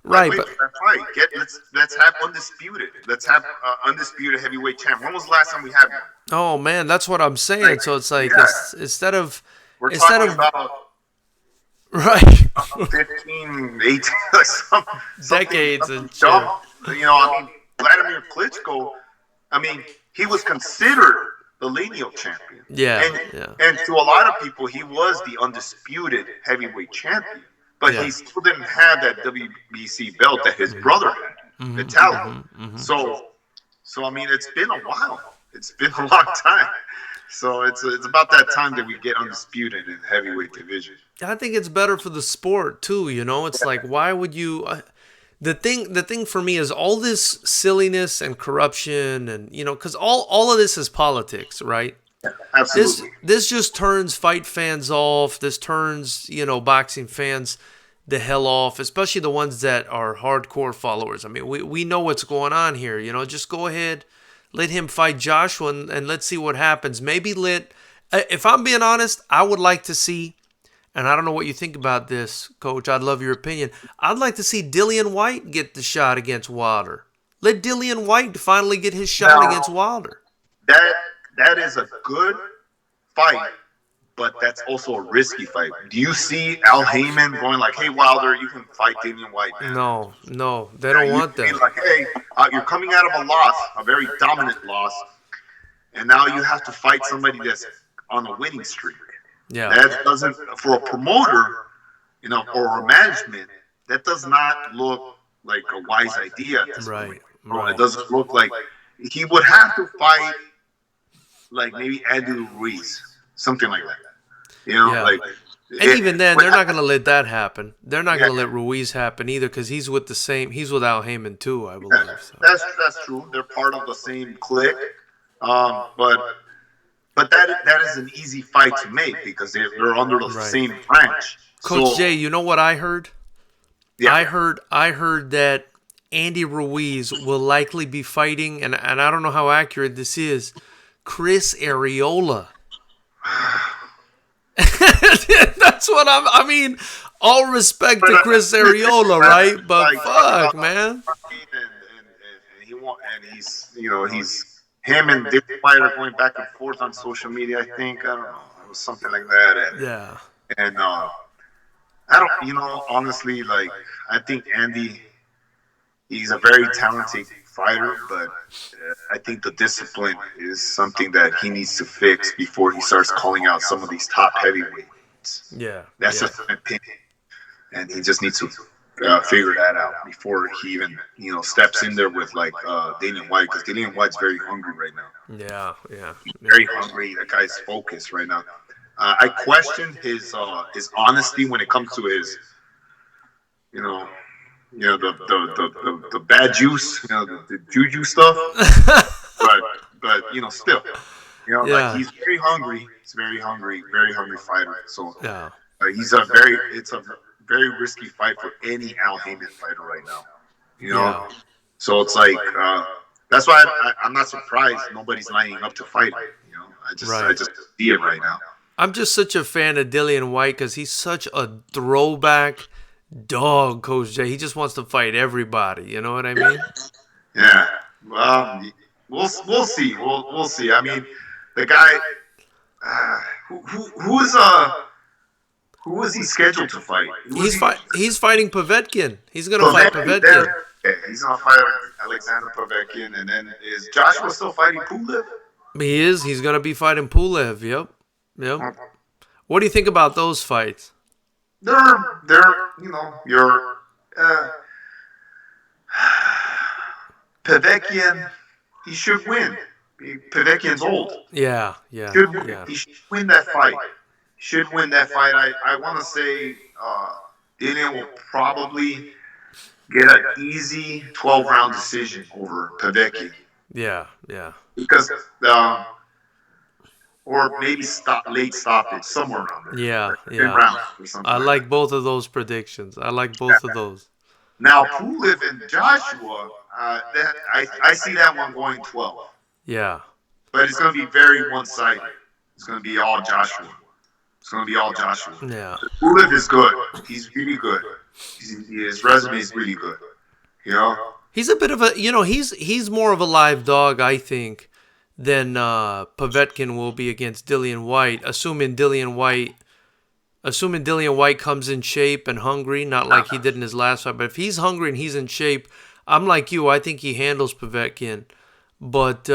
Why right? wait But for that fight? Let's have undisputed. Let's have undisputed heavyweight champ. When was the last time we had one? oh man, that's what I'm saying. So it's like Yeah. instead of We're instead talking of about right 15, 18, like decades something and shit. dumb. I mean, Vladimir Klitschko, I mean, he was considered the lineal champion. Yeah, And, yeah. and to a lot of people, he was the undisputed heavyweight champion. But Yeah. he still didn't have that WBC belt that his brother had, Vitaly. So, I mean, it's been a while. It's been a long time. So it's about that time that we get undisputed in the heavyweight division. I think it's better for the sport too. It's like, why would you? The thing for me is all this silliness and corruption, and because all of this is politics, right? Absolutely. This just turns fight fans off. This turns boxing fans the hell off, especially the ones that are hardcore followers. I mean, we know what's going on here. Just go ahead, let him fight Joshua, and let's see what happens. Maybe if I'm being honest, I would like to see, and I don't know what you think about this, Coach. I'd love your opinion. I'd like to see Dillian White get the shot against Wilder. Let Dillian White finally get his shot against Wilder. That is a good fight, but that's also a risky fight. Do you see Al Heyman going like, "Hey Wilder, you can fight Dillian White"? Man. No, they don't want that. Like, hey, you're coming out of a loss, a very dominant loss, and now you have to fight somebody that's on a winning streak. Yeah, that doesn't, for a promoter, or a management, that does not look like a wise idea at this point. Right. It doesn't look like he would have to fight like maybe Andy Ruiz, something like that. And even then, they're not going to let that happen. They're not going to let Ruiz happen either, because he's with Al Heyman too, I believe. So. That's true. They're part of the same clique, but that is an easy fight to make because they're under the same branch. Coach Jay, you know what I heard? Yeah. I heard that Andy Ruiz will likely be fighting, and I don't know how accurate this is, Chris Areola. That's what I mean, all respect to Chris Areola, right? But fuck, man. He's him and Dick White are going back and forth on social media. I think, I don't know, it was something like that. And I don't, honestly, like, I think Andy, he's a very talented fighter, but I think the discipline is something that he needs to fix before he starts calling out some of these top heavyweights. That's just my opinion, and he just needs to figure that out before he even steps in there with like Dillian White, because Dillian White's very hungry right now. Very hungry. That guy's focused right now. I question his honesty when it comes to his the bad juice, the juju stuff. but still, like, he's very hungry. He's very hungry fighter. So it's a very risky fight for any Al Heyman fighter right now. So it's like that's why I'm not surprised nobody's lining up to fight him. I just see it right now. I'm just such a fan of Dillian White because he's such a throwback dog, Coach Jay. He just wants to fight everybody. You know what I mean? Yeah. Well, we'll see. We'll see. I mean, the guy who was he scheduled to fight? He's fighting Povetkin. He's gonna fight Povetkin. Yeah, he's gonna fight Alexander Povetkin, and then is Joshua still fighting Pulev? He is. He's gonna be fighting Pulev. Yep. What do you think about those fights? They're your Povetkin. He should win. Povetkin's old. Yeah. He should win that fight. I want to say Dillian will probably get an easy 12-round decision over Povetkin. Yeah. Because or maybe late stoppage, somewhere around there, Yeah, like 10 yeah. rounds or something I like that. like both of those predictions. I like both of Yeah. those. Now, Pulev and Joshua, I see that one going 12, Yeah. but it's going to be very one-sided. It's going to be all Joshua. It's going to be all Joshua. Yeah. Pulev is good. He's really good. His resume is really good. You know? He's a bit of a, he's more of a live dog, I think, than Povetkin will be against Dillian White, assuming Dillian White comes in shape and hungry, not like he did in his last fight. But if he's hungry and he's in shape, I'm like you. I think he handles Povetkin. But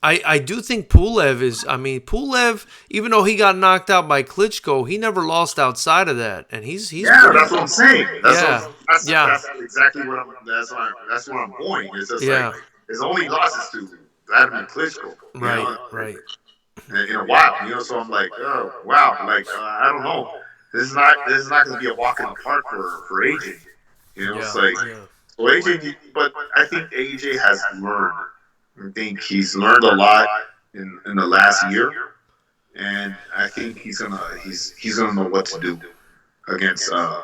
I do think Pulev is. I mean, Pulev, even though he got knocked out by Klitschko, he never lost outside of that, and he's Yeah, pretty. that's what I'm saying. Yeah, yeah, That's exactly what I'm. That's where I'm going. It's just like yeah. his only losses to Vladimir Klitschko. Right, right. In a while. So I'm like, oh wow, like I don't know. This is not going to be a walk in the park for AJ. It's Yeah, like yeah. so AJ, but I think AJ has learned. I think he's learned a lot in the last year, and I think he's gonna know what to do against uh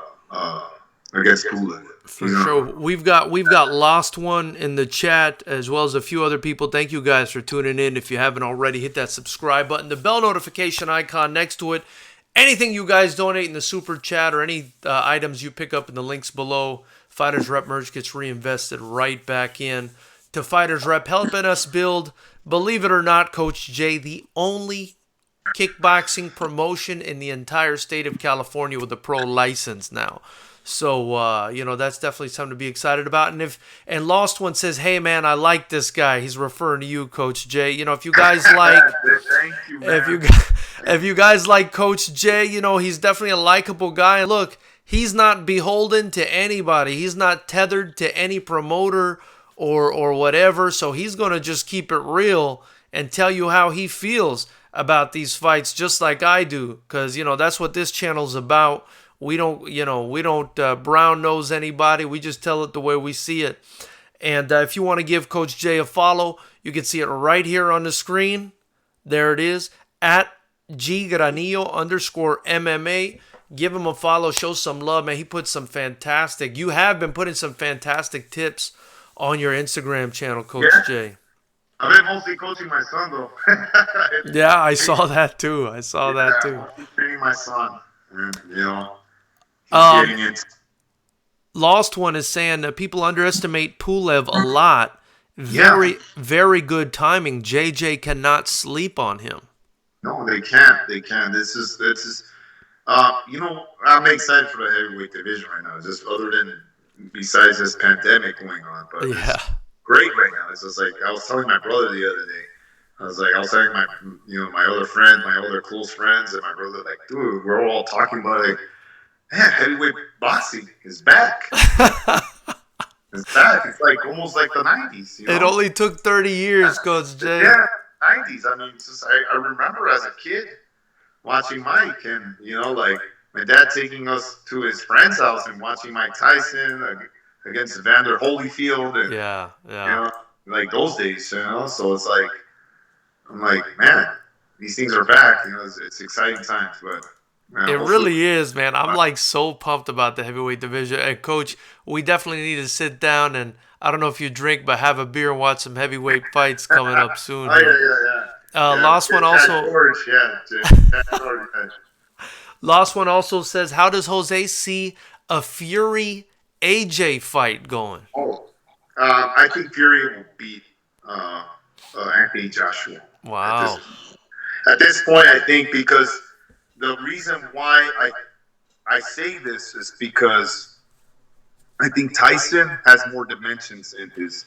against Pula. For sure. We've got Lost One in the chat as well as a few other people. Thank you guys for tuning in. If you haven't already, hit that subscribe button, the bell notification icon next to it. Anything you guys donate in the super chat or any items you pick up in the links below, Fighters Rep merch gets reinvested right back in to Fighters Rep, helping us build, believe it or not, Coach Jay, the only kickboxing promotion in the entire state of California with a pro license now. So that's definitely something to be excited about. And Lost One says, "Hey man, I like this guy." He's referring to you, Coach Jay. If you guys like, Thank you, man. if you guys like Coach Jay, he's definitely a likable guy. And look, he's not beholden to anybody. He's not tethered to any promoter or whatever. So he's gonna just keep it real and tell you how he feels about these fights, just like I do, because that's what this channel's about. We don't brown nose anybody. We just tell it the way we see it. And if you want to give Coach Jay a follow, you can see it right here on the screen. There it is, at @GGranillo_MMA. Give him a follow. Show some love, man. You have been putting some fantastic tips on your Instagram channel, Coach Jay. I've been mostly coaching my son, though. Yeah, I saw that too. I'm mostly training my son. And, he's getting it. Lost One is saying that people underestimate Pulev a lot. Very, very good timing. JJ cannot sleep on him. No, they can't. They can't. This is. I'm excited for the heavyweight division right now. Just besides this pandemic going on, but it's great right now. It's just like I was telling my brother the other day. I was telling my other friends, my other close friends, and my brother, like, dude, we're all talking about like, man, heavyweight boxing is back. It's back. It's like almost like the 90s. It only took 30 years, Coach Jay. Yeah, 90s. I mean, I remember as a kid watching Mike, and like my dad taking us to his friend's house and watching Mike Tyson against Evander Holyfield, and like those days. So it's like I'm like, man, these things are back. It's exciting times, but. Man, it really is, man. I'm like so pumped about the heavyweight division. And Coach, we definitely need to sit down and I don't know if you drink, but have a beer and watch some heavyweight fights coming up soon. Lost One also. Lost One also says, how does Jose see a Fury AJ fight going? I think Fury will beat Anthony Joshua. Wow. At this point, I think because. The reason why I say this is because I think Tyson has more dimensions in his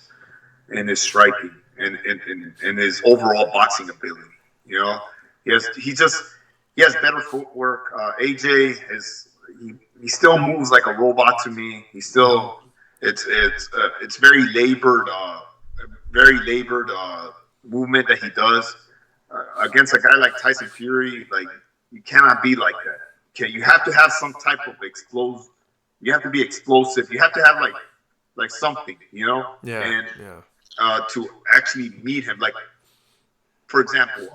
striking and in his overall boxing ability. He has better footwork. AJ he still moves like a robot to me. He still it's very labored movement that he does against a guy like Tyson Fury. Like, you cannot be like that. Okay, you have to have some type of explosive. You have to be explosive. You have to have like something, Yeah. And to actually meet him, like for example,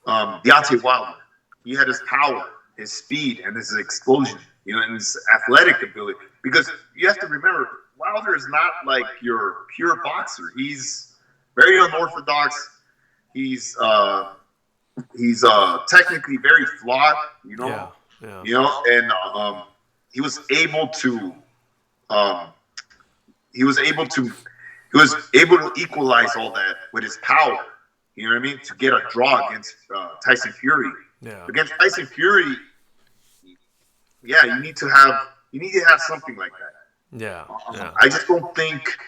Deontay Wilder. He had his power, his speed, and his explosion, and his athletic ability. Because you have to remember, Wilder is not like your pure boxer. He's very unorthodox. He's technically very flawed, and he was able to equalize all that with his power. You know what I mean? To get a draw against Tyson Fury. Yeah. Against Tyson Fury, you need to have something like that. Yeah. I just don't think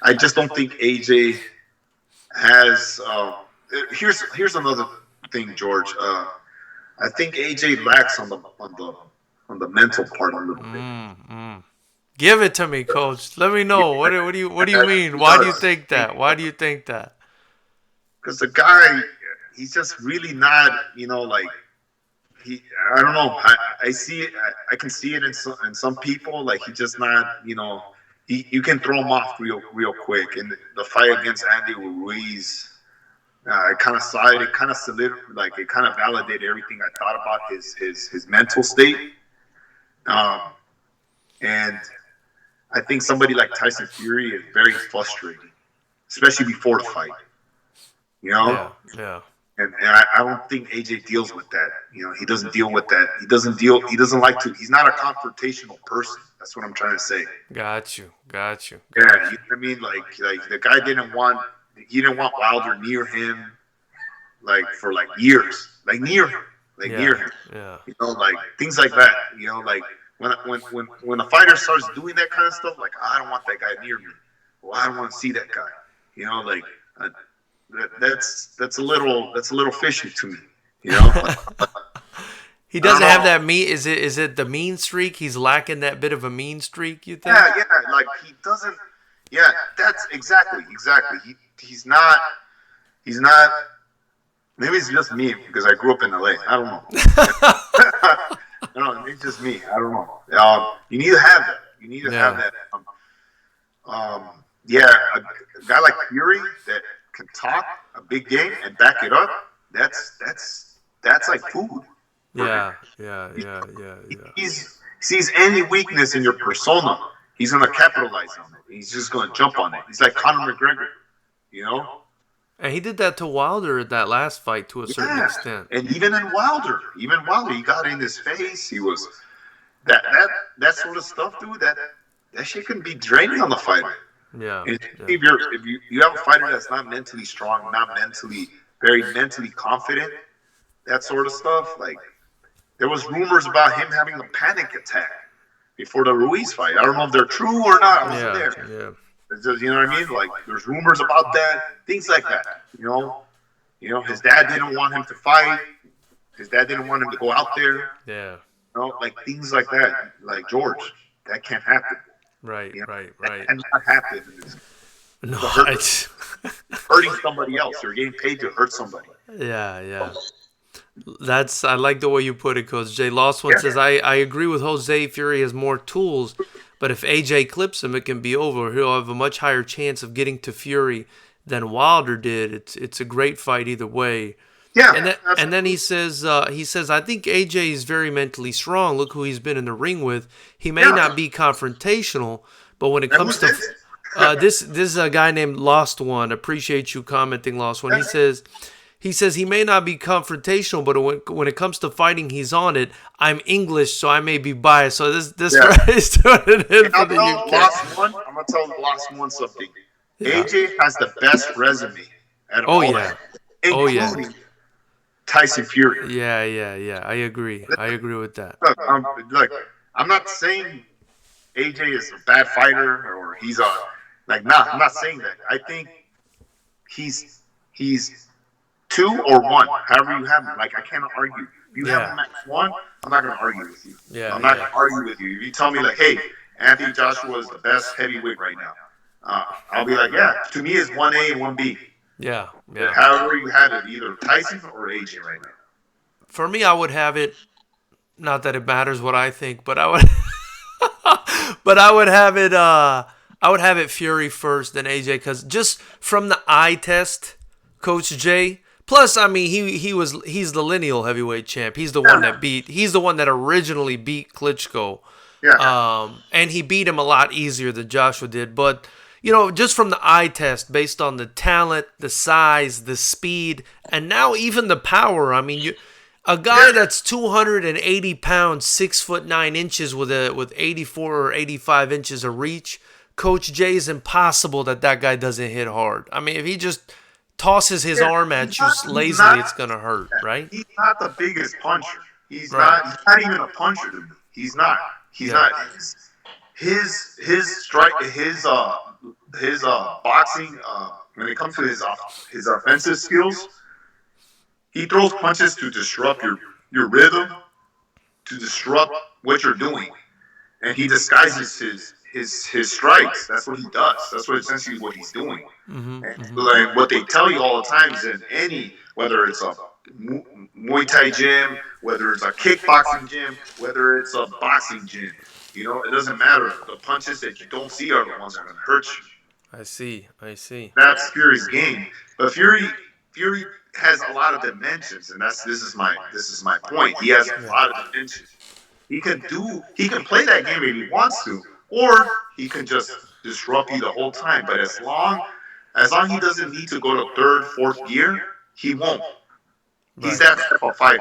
AJ has. Here's another thing, George. I think AJ lacks on the mental part a little bit. Give it to me, Coach. Let me know. What do you mean? Why do you think that? Why do you think that? Because the guy, he's just really not, like I don't know. I see it. I can see it in some people. Like he's just not, you can throw him off real quick. And the fight against Andy Ruiz, I kind of saw it. It kind of solidified, it kind of validated everything I thought about his mental state. And I think somebody like Tyson Fury is very frustrating, especially before the fight. Yeah. And I don't think AJ deals with that. He doesn't deal with that. He doesn't like to. He's not a confrontational person. That's what I'm trying to say. Got you. Yeah, you know what I mean? Like the guy didn't want Wilder near him, for years, near him. Yeah. Like things like that. Like when a fighter starts doing that kind of stuff, I don't want that guy near me. Well, I don't want to see that guy. That's a little fishy to me. He doesn't have that mean. Is it the mean streak? He's lacking that bit of a mean streak. You think? Yeah. Like he doesn't. Yeah, that's exactly. He's not. Maybe it's just me because I grew up in LA. I don't know. No, it's just me. I don't know. You need to have that. You need to have that. A guy like Fury that can talk a big game and back it up. That's like food. Yeah. He sees any weakness in your persona, he's gonna capitalize on it. He's just gonna jump on it. He's like Conor McGregor, And he did that to Wilder at that last fight to a certain extent. And even Wilder, he got in his face. He was that sort of stuff, dude. That shit can be draining on the fighter. Yeah. And if you have a fighter that's not mentally strong, not very mentally confident, that sort of stuff. Like there was rumors about him having a panic attack before the Ruiz fight. I don't know if they're true or not. I wasn't there. Yeah. It's just, you know what I mean? Like there's rumors about that, things like that. His dad didn't want him to fight. His dad didn't want him to go out there. Yeah. Like things like that. Like George, that can't happen. Right. That cannot happen. No, hurting somebody else. You're getting paid to hurt somebody. Yeah. I like the way you put it, Coach Jay. Lost One says, I agree with Jose. Fury has more tools, but if AJ clips him, it can be over. He'll have a much higher chance of getting to Fury than Wilder did. It's a great fight either way. Yeah. And then he says, I think AJ is very mentally strong. Look who he's been in the ring with. He may not be confrontational, but when it comes to this is a guy named Lost One. Appreciate you commenting, Lost One. He says he may not be confrontational, but when it comes to fighting, he's on it. I'm English, so I may be biased. So this is doing it in for the UK. I'm gonna tell Lost One something. Yeah. AJ has the best resume out of all that, including Tyson Fury. Yeah. I agree with that. Look, I'm not saying AJ is a bad fighter or he's I'm not saying that. I think he's 2 or 1, however you have him. Like I cannot argue. If you have him at 1, I'm not gonna argue with you. I'm not gonna argue with you. If you tell me like, hey, Anthony Joshua is the best heavyweight right now, I'll be like, to me it's 1A and 1B. Yeah. However you have it, either Tyson or AJ right now. For me, I would have it. Not that it matters what I think, but I would. But I would have it. I would have it Fury first, then AJ, because just from the eye test Coach J. Plus, I mean, he's the lineal heavyweight champ. Yeah, He's the one that originally beat Klitschko, yeah, and he beat him a lot easier than Joshua did. But just from the eye test, based on the talent, the size, the speed, and now even the power. I mean, a guy yeah. that's 280 pounds, 6'9" with 84 or 85 inches of reach. Coach J, is impossible that guy doesn't hit hard. I mean, if he just tosses his Yeah, arm he's at you not. He's lazily, not. it's gonna hurt, right? He's not the biggest puncher. He's Right. not. He's not even a puncher to me. He's not. He's Yeah. not. His strike. His boxing. When it comes to his offensive skills, he throws punches to disrupt your rhythm, to disrupt what you're doing, and he disguises his strikes. That's what he does. That's what essentially what he's doing. And like what they tell you all the time is in any, whether it's a Muay Thai gym, whether it's a kickboxing gym, whether it's a boxing gym, it doesn't matter. The punches that you don't see are the ones that are going to hurt you. I see. I see. That's Fury's game. But Fury has a lot of dimensions, and this is my point. He has a lot of dimensions. He can play that game if he wants to, or he can just disrupt you the whole time. But as long he doesn't need to go to third, fourth gear, he won't. He's Right. that type of fighter.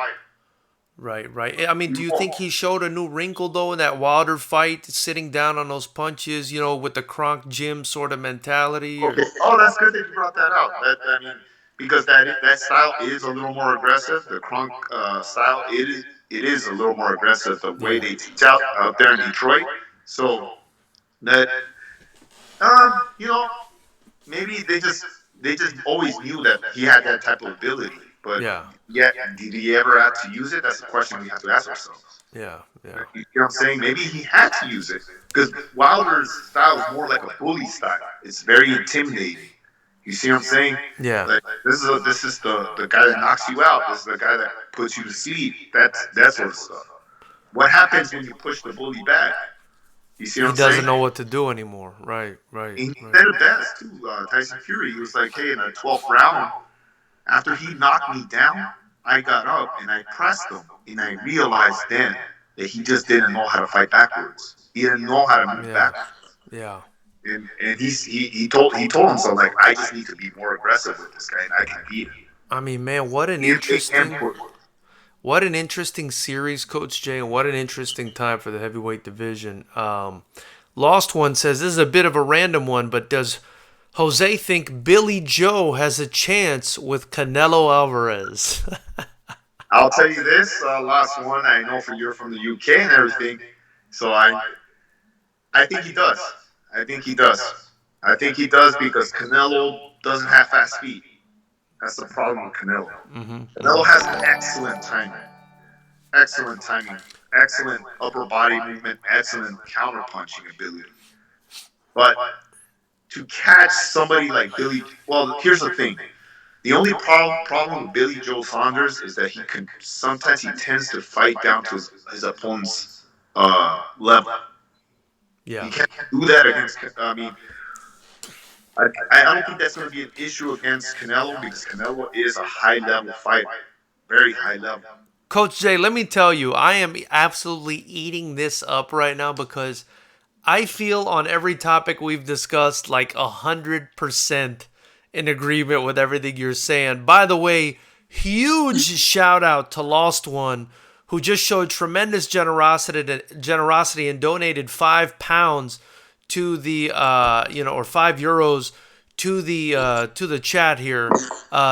Right. Right. I mean, He do you won't. think he showed a new wrinkle though in that Wilder fight, sitting down on those punches? With the Kronk Jim sort of mentality. Okay. Oh, that's good that you brought that out. Because that style is a little more aggressive. The Kronk style, it is a little more aggressive. The way Yeah. they teach out there in Detroit. So that um, you know, maybe they just always knew that he had that type of ability. But Yeah. yet, did he ever have to use it? That's the question we have to ask ourselves. Yeah. Yeah. You know what I'm saying? Maybe he had to use it because Wilder's style is more like a bully style. It's very intimidating. You see what I'm saying? Yeah. Like this is the guy that knocks you out. This is the guy that puts you to sleep. That sort of stuff. What happens when you push the bully back? You see what He I'm doesn't saying? know what to do anymore. Right. Right. And he Right. said it best too. Tyson Fury. He was like, "Hey, in the 12th round, after he knocked me down, I got up and I pressed him, and I realized then that he just didn't know how to fight backwards. He didn't know how to move Yeah. backwards." Yeah. And he told himself, like, I just need to be more aggressive with this guy, and I can beat him. I mean, man, what an interesting series, Coach Jay, and what an interesting time for the heavyweight division. Lost One says this is a bit of a random one, but does Jose think Billy Joe has a chance with Canelo Alvarez? I'll tell you this, last one. I know you're from the UK and everything, so I think he does. I think he does. I think he does because Canelo doesn't have fast feet. That's the problem with Canelo. Canelo has excellent timing, excellent upper body movement, excellent counter punching ability. But to catch somebody like Billy, well, here's the thing. The only problem with Billy Joe Saunders is that sometimes he tends to fight down to his opponent's level. Yeah. He can't do that against. I mean, I don't think that's going to be an issue against Canelo because Canelo is a high level fighter, very high level. Coach Jay, let me tell you, I am absolutely eating this up right now because I feel on every topic we've discussed like 100% in agreement with everything you're saying. By the way, huge shout out to Lost One, who just showed tremendous generosity and donated £5 to the or €5 to the chat here.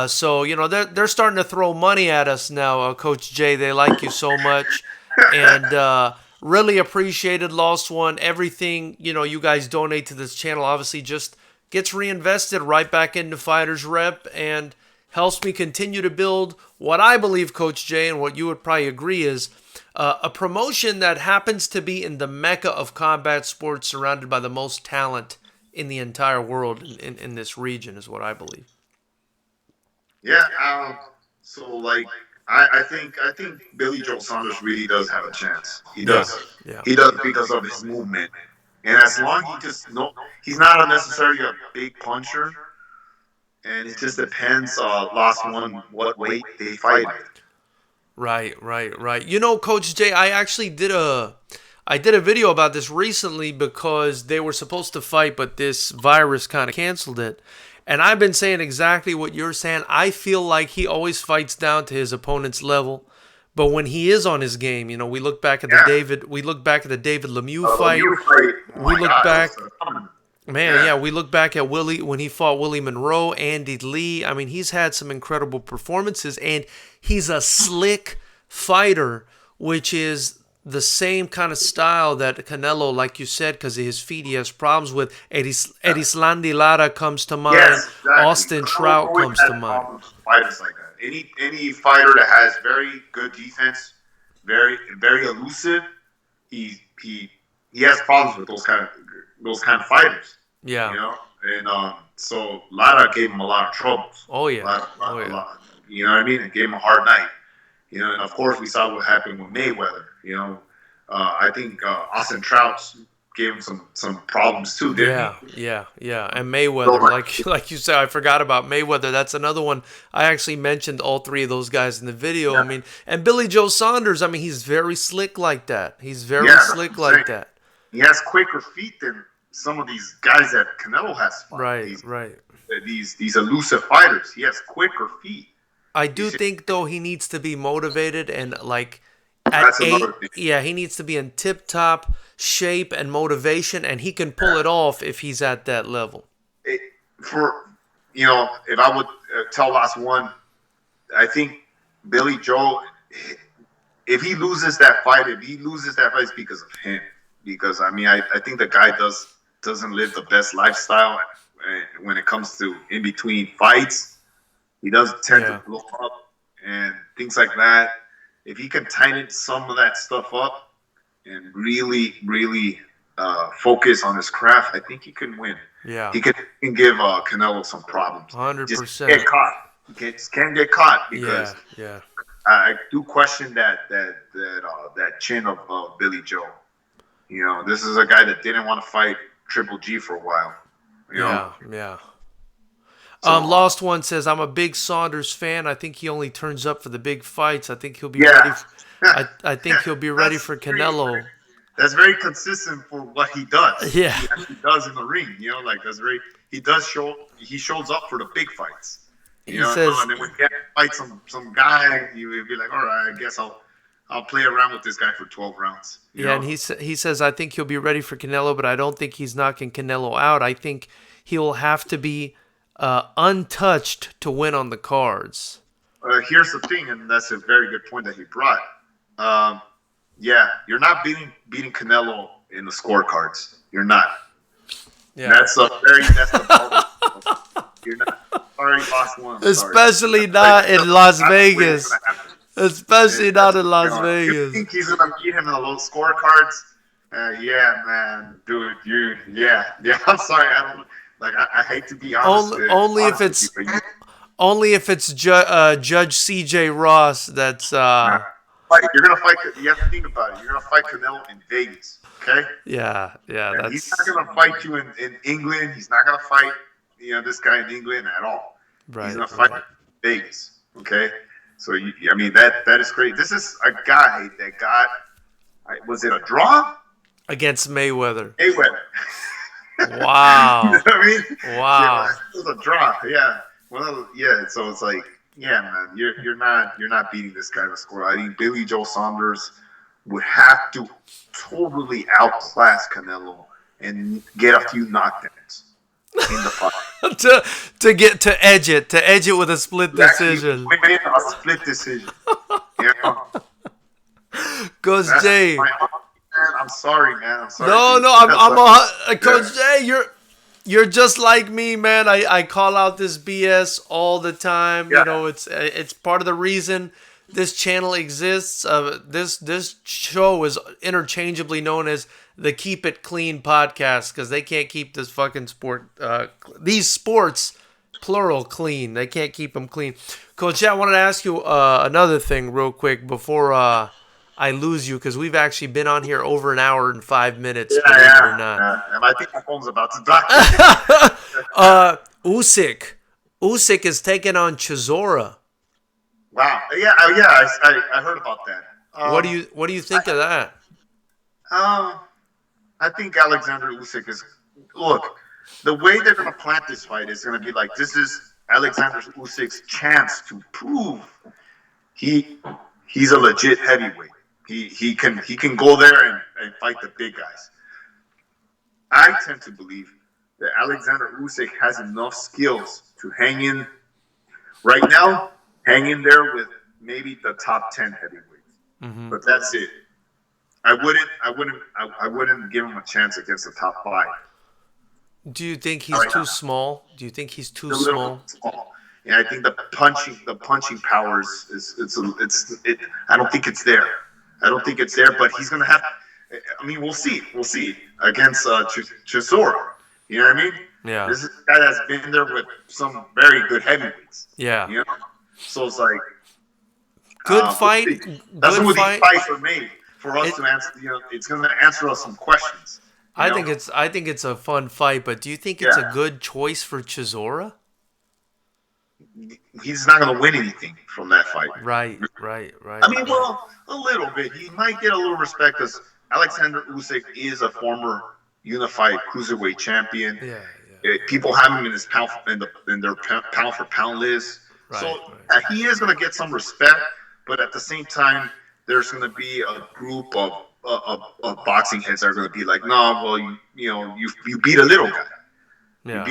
So they're starting to throw money at us now, Coach Jay. They like you so much, and really appreciated, Lost One. Everything you guys donate to this channel obviously just gets reinvested right back into FightersRep and helps me continue to build what I believe, Coach Jay, and what you would probably agree is a promotion that happens to be in the mecca of combat sports, surrounded by the most talent in the entire world in this region, is what I believe. Yeah. So like, I think Billy Joe Saunders really does have a chance. He does. Yeah. He does because of his movement, and as long as he's not necessarily a big puncher. and it just depends. Last one, what weight they fight at. Right. You know, Coach Jay, I did a video about this recently because they were supposed to fight, but this virus kind of canceled it. And I've been saying exactly what you're saying. I feel like he always fights down to his opponent's level. But when he is on his game, you know, we look back at the David Lemieux fight. Oh We my look God, back, yeah. yeah, we look back at Willie when he fought Willie Monroe, Andy Lee. I mean, he's had some incredible performances, and he's a slick fighter, which is the same kind of style that Canelo, like you said, because of his feet, he has problems with. Erislandy Lara comes to mind. Yes, exactly. Austin Trout Always comes has to mind. problems with fighters like that. Any fighter that has very good defense, very elusive, he has problems with those kind of fighters. Yeah. You know, and so Lara gave him a lot of troubles. Oh yeah. A lot. You know what I mean? It gave him a hard night. You know, and of course we saw what happened with Mayweather. You know, I think Austin Trout gave him some problems too, didn't he? Yeah. And Mayweather, like you said, I forgot about Mayweather. That's another one. I actually mentioned all three of those guys in the video. Yeah. I mean, and Billy Joe Saunders, I mean, he's very slick like that. He's very slick like that. He has quicker feet than some of these guys that Canelo has fought. Right. These elusive fighters. He has quicker feet. I do think, though, he needs to be motivated and, like, he needs to be in tip-top shape and motivation, and he can pull it off if he's at that level. If I would tell last one, I think Billy Joe, if he loses that fight, it's because of him. Because, I mean, I think the guy doesn't live the best lifestyle when it comes to in between fights. He does tend to blow up and things like that. If he can tighten some of that stuff up and really focus on his craft, I think he can win. Yeah, he can give Canelo some problems. 100%. Just get caught. He can't get caught because I do question that chin of Billy Joe. You know, this is a guy that didn't want to fight Triple G for a while. You know? Yeah. Lost One says, I'm a big Saunders fan. I think he only turns up for the big fights. I think he'll be ready. I think he'll be ready for Canelo. That's very consistent for what he does. Yeah. He does in the ring. You know, like he shows up for the big fights. You know, and then when he fights some guy, you would be like, all right, I guess I'll play around with this guy for 12 rounds. You know? And he says, I think he'll be ready for Canelo, but I don't think he's knocking Canelo out. I think he'll have to be untouched to win on the cards. Here's the thing, and that's a very good point that he brought. You're not beating Canelo in the scorecards. You're not. Yeah. That's the problem. You're not. Sorry, lost one. Especially not in Las Vegas. Especially not in Las Vegas. You think he's gonna beat him in the low scorecards? Yeah, man, dude. I'm sorry. I don't. Like I hate to be honest. Only if it's Judge C.J. Ross. That's. You're gonna fight. You have to think about it. You're gonna fight Canelo in Vegas, okay? Yeah. And he's not gonna fight you in England. He's not gonna fight this guy in England at all. Right. He's gonna fight in Vegas, okay? So that is great. This is a guy that got. Was it a draw? Against Mayweather. Wow. You know what I mean? Wow. It was a draw. Yeah. Well, yeah. So it's like, yeah, man, you're not beating this guy to score. I think Billy Joe Saunders would have to totally outclass Canelo and get a few knockdowns in the fight. to edge it with a split decision. A split decision. You know? Coach Jay. I'm sorry, man. I'm sorry. No, Coach Jay, you're just like me, man. I call out this BS all the time. Yeah. You know, it's part of the reason this channel exists. This show is interchangeably known as the Keep It Clean podcast because they can't keep this fucking these sports, plural, clean. They can't keep them clean. Coach Jay, I wanted to ask you another thing real quick before I lose you because we've actually been on here over an hour and 5 minutes. Believe it or not. And I think my phone's about to die. Usyk Usyk is taking on Chisora. Wow. Yeah. Yeah. I heard about that. What do you think of that? Um, I think Alexander Usyk is. Look, the way they're going to plant this fight is going to be like this is Alexander Usyk's chance to prove he he's a legit heavyweight. He can go there and fight the big guys. I tend to believe that Alexander Usyk has enough skills to hang in right now, hang in there with maybe the top 10 heavyweights. Mm-hmm. But that's it. I wouldn't give him a chance against the top 5. Do you think he's Right too now. small? Do you think he's It's too a little small? small. Yeah, I think the punching power is. I don't think it's there. I don't think it's there. But he's gonna have. I mean, we'll see. We'll see against Chisora. You know what I mean? Yeah. This is a guy that's been there with some very good heavyweights. Yeah. You know, so it's like Good we'll fight. see. That's Good what these fight. fights are made for us It- to answer. It's gonna answer us some questions. I think it's a fun fight, but do you think it's a Yeah. good choice for Chisora? He's not gonna win anything from that fight. Right. I mean, well, a little bit. He might get a little respect because Alexander Usyk is a former unified cruiserweight champion. Yeah. People have him in his in their pound for pound list. Right, So right. he is going to get some respect, but at the same time, there's going to be a group of boxing heads that are going to be like, no, well, you beat a little guy. Yeah.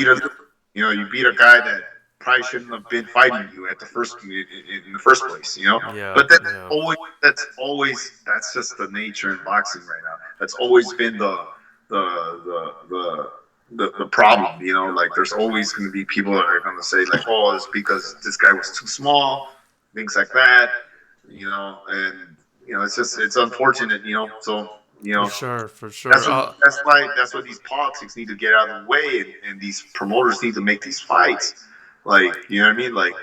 You beat a guy that probably shouldn't have been fighting you at the first in the first place. Yeah, But yeah. that's just the nature in boxing right now. That's always been the problem. Like there's always going to be people that are going to say like, oh, it's because this guy was too small, things like that. And it's unfortunate. So. For sure. That's why these politics need to get out of the way, and these promoters need to make these fights. Like, you know what I mean? Like,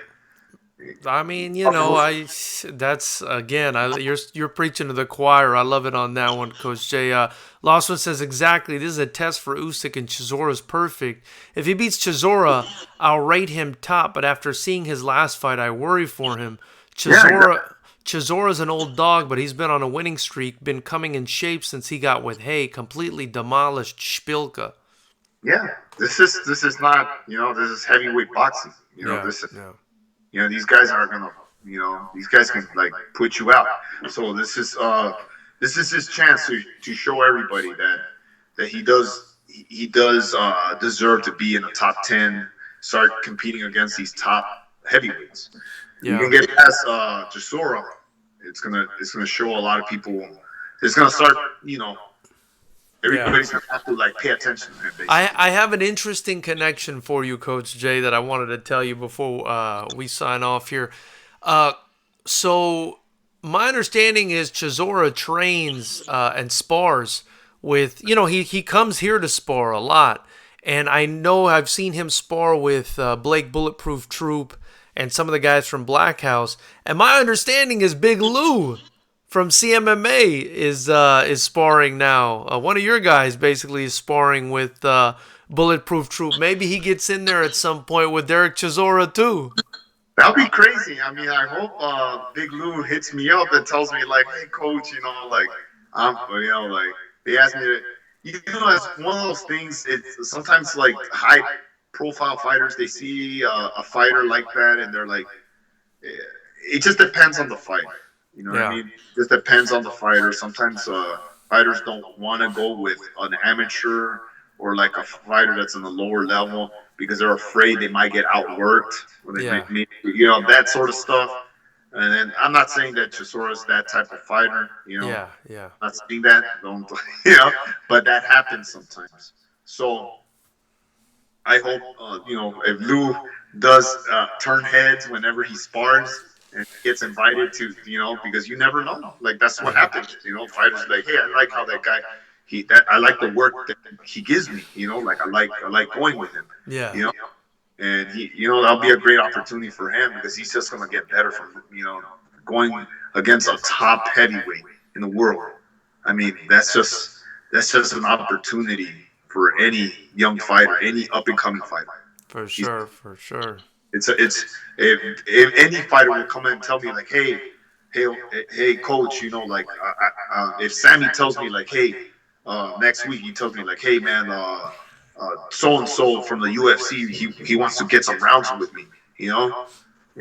I mean, that's again, you're preaching to the choir. I love it on that one, Coach J. Lawson says exactly. This is a test for Usyk, and Chisora's perfect. If he beats Chisora, I'll rate him top. But after seeing his last fight, I worry for him. Chisora's an old dog, but he's been on a winning streak. Been coming in shape since he got with Hay. Completely demolished Shpilka. yeah, this is not this is heavyweight boxing. These guys are gonna these guys can like put you out. So this is his chance to show everybody that he does deserve to be in the top 10. Start competing against these top heavyweights. You can get past Chisora. It's gonna show a lot of people. It's gonna start. Everybody's gonna have to like pay attention to him. Basically. I have an interesting connection for you, Coach Jay, that I wanted to tell you before we sign off here. So my understanding is Chisora trains and spars with. He comes here to spar a lot, and I know I've seen him spar with Blake Bulletproof Troop and some of the guys from Black House. And my understanding is Big Lou from CMMA is sparring now. One of your guys basically is sparring with Bulletproof Troop. Maybe he gets in there at some point with Derek Chisora too. That'd be crazy. I mean, I hope Big Lou hits me up and tells me like, "Hey, coach, they asked me to." It's one of those things. It's sometimes like high profile fighters, they see a fighter like that and they're like, it just depends on the fighter. You know what I mean? It just depends on the fighter. Sometimes fighters don't want to go with an amateur or like a fighter that's in the lower level because they're afraid they might get outworked or that sort of stuff. And then I'm not saying that Chisora's that type of fighter, Yeah. I'm not saying that, but that happens sometimes. So I hope, if Lou does turn heads whenever he spars and gets invited to, because you never know. Like, that's what happens. Fighters like, hey, I like how that guy, I like the work that he gives me, like I like going with him. Yeah. And that'll be a great opportunity for him because he's just going to get better from, going against a top heavyweight in the world. I mean, that's just an opportunity for any young fighter, any up and coming fighter. For sure. It's if any fighter will come in and tell me like, hey, hey, coach, like if Sammy tells me like, hey, next week he tells me like, hey, man, so and so from the UFC, he wants to get some rounds with me, you know.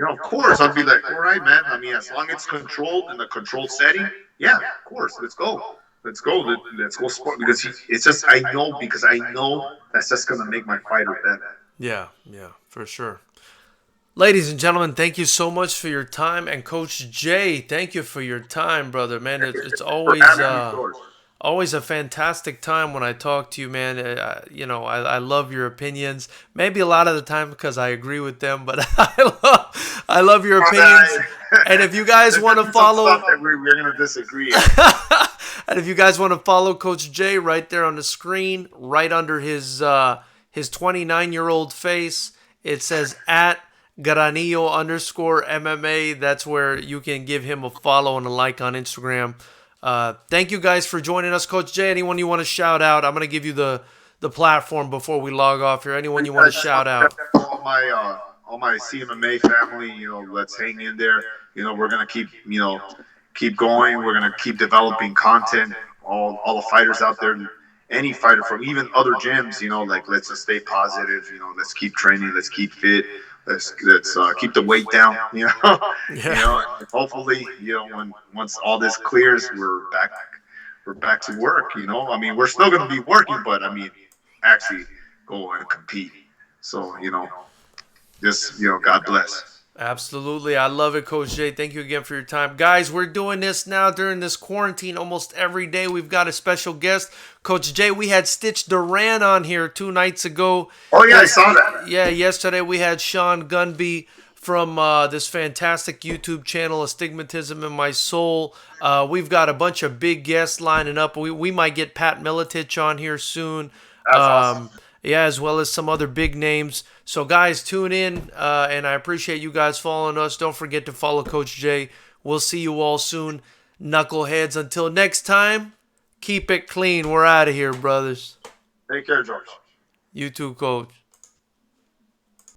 Of course, I'd be like, all right, man. I mean, as long as it's controlled in a controlled setting, yeah, of course, let's go. Let's go. Let's go sport because it's just I know that's just gonna make my fighter better. Yeah, yeah, for sure. Ladies and gentlemen, thank you so much for your time, and Coach Jay, thank you for your time, brother. Man, it's For always having me, George. always a fantastic time when I talk to you, man. I love your opinions. Maybe a lot of the time because I agree with them, but I love your opinions. And if you guys There's want gonna to be some stuff follow, that we're gonna disagree. and if you guys want to follow Coach Jay right there on the screen, right under his 29-year-old face, it says at Granillo underscore MMA. That's where you can give him a follow and a like on Instagram. Thank you guys for joining us, Coach Jay. Anyone you want to shout out? I'm gonna give you the platform before we log off here. Anyone you want to shout out? All my CMMA family, let's hang in there. We're gonna keep going. We're gonna keep developing content. All the fighters out there, any fighter from even other gyms, like let's just stay positive. Let's keep training. Let's keep fit. Let's keep the weight down. Yeah. Hopefully, when once all this clears, we're back to work. I mean, we're still gonna be working, but I mean, actually go and compete. So just God bless. Absolutely. I love it, Coach Jay. Thank you again for your time. Guys, we're doing this now during this quarantine almost every day. We've got a special guest. Coach Jay, we had Stitch Duran on here 2 nights ago. Oh, yeah, I saw that. Yeah, yesterday we had Sean Gunby from this fantastic YouTube channel, Astigmatism in My Soul. We've got a bunch of big guests lining up. We might get Pat Miletich on here soon. That's awesome. Yeah, as well as some other big names. So, guys, tune in, and I appreciate you guys following us. Don't forget to follow Coach Jay. We'll see you all soon, knuckleheads. Until next time, keep it clean. We're out of here, brothers. Take care, George. You too, Coach.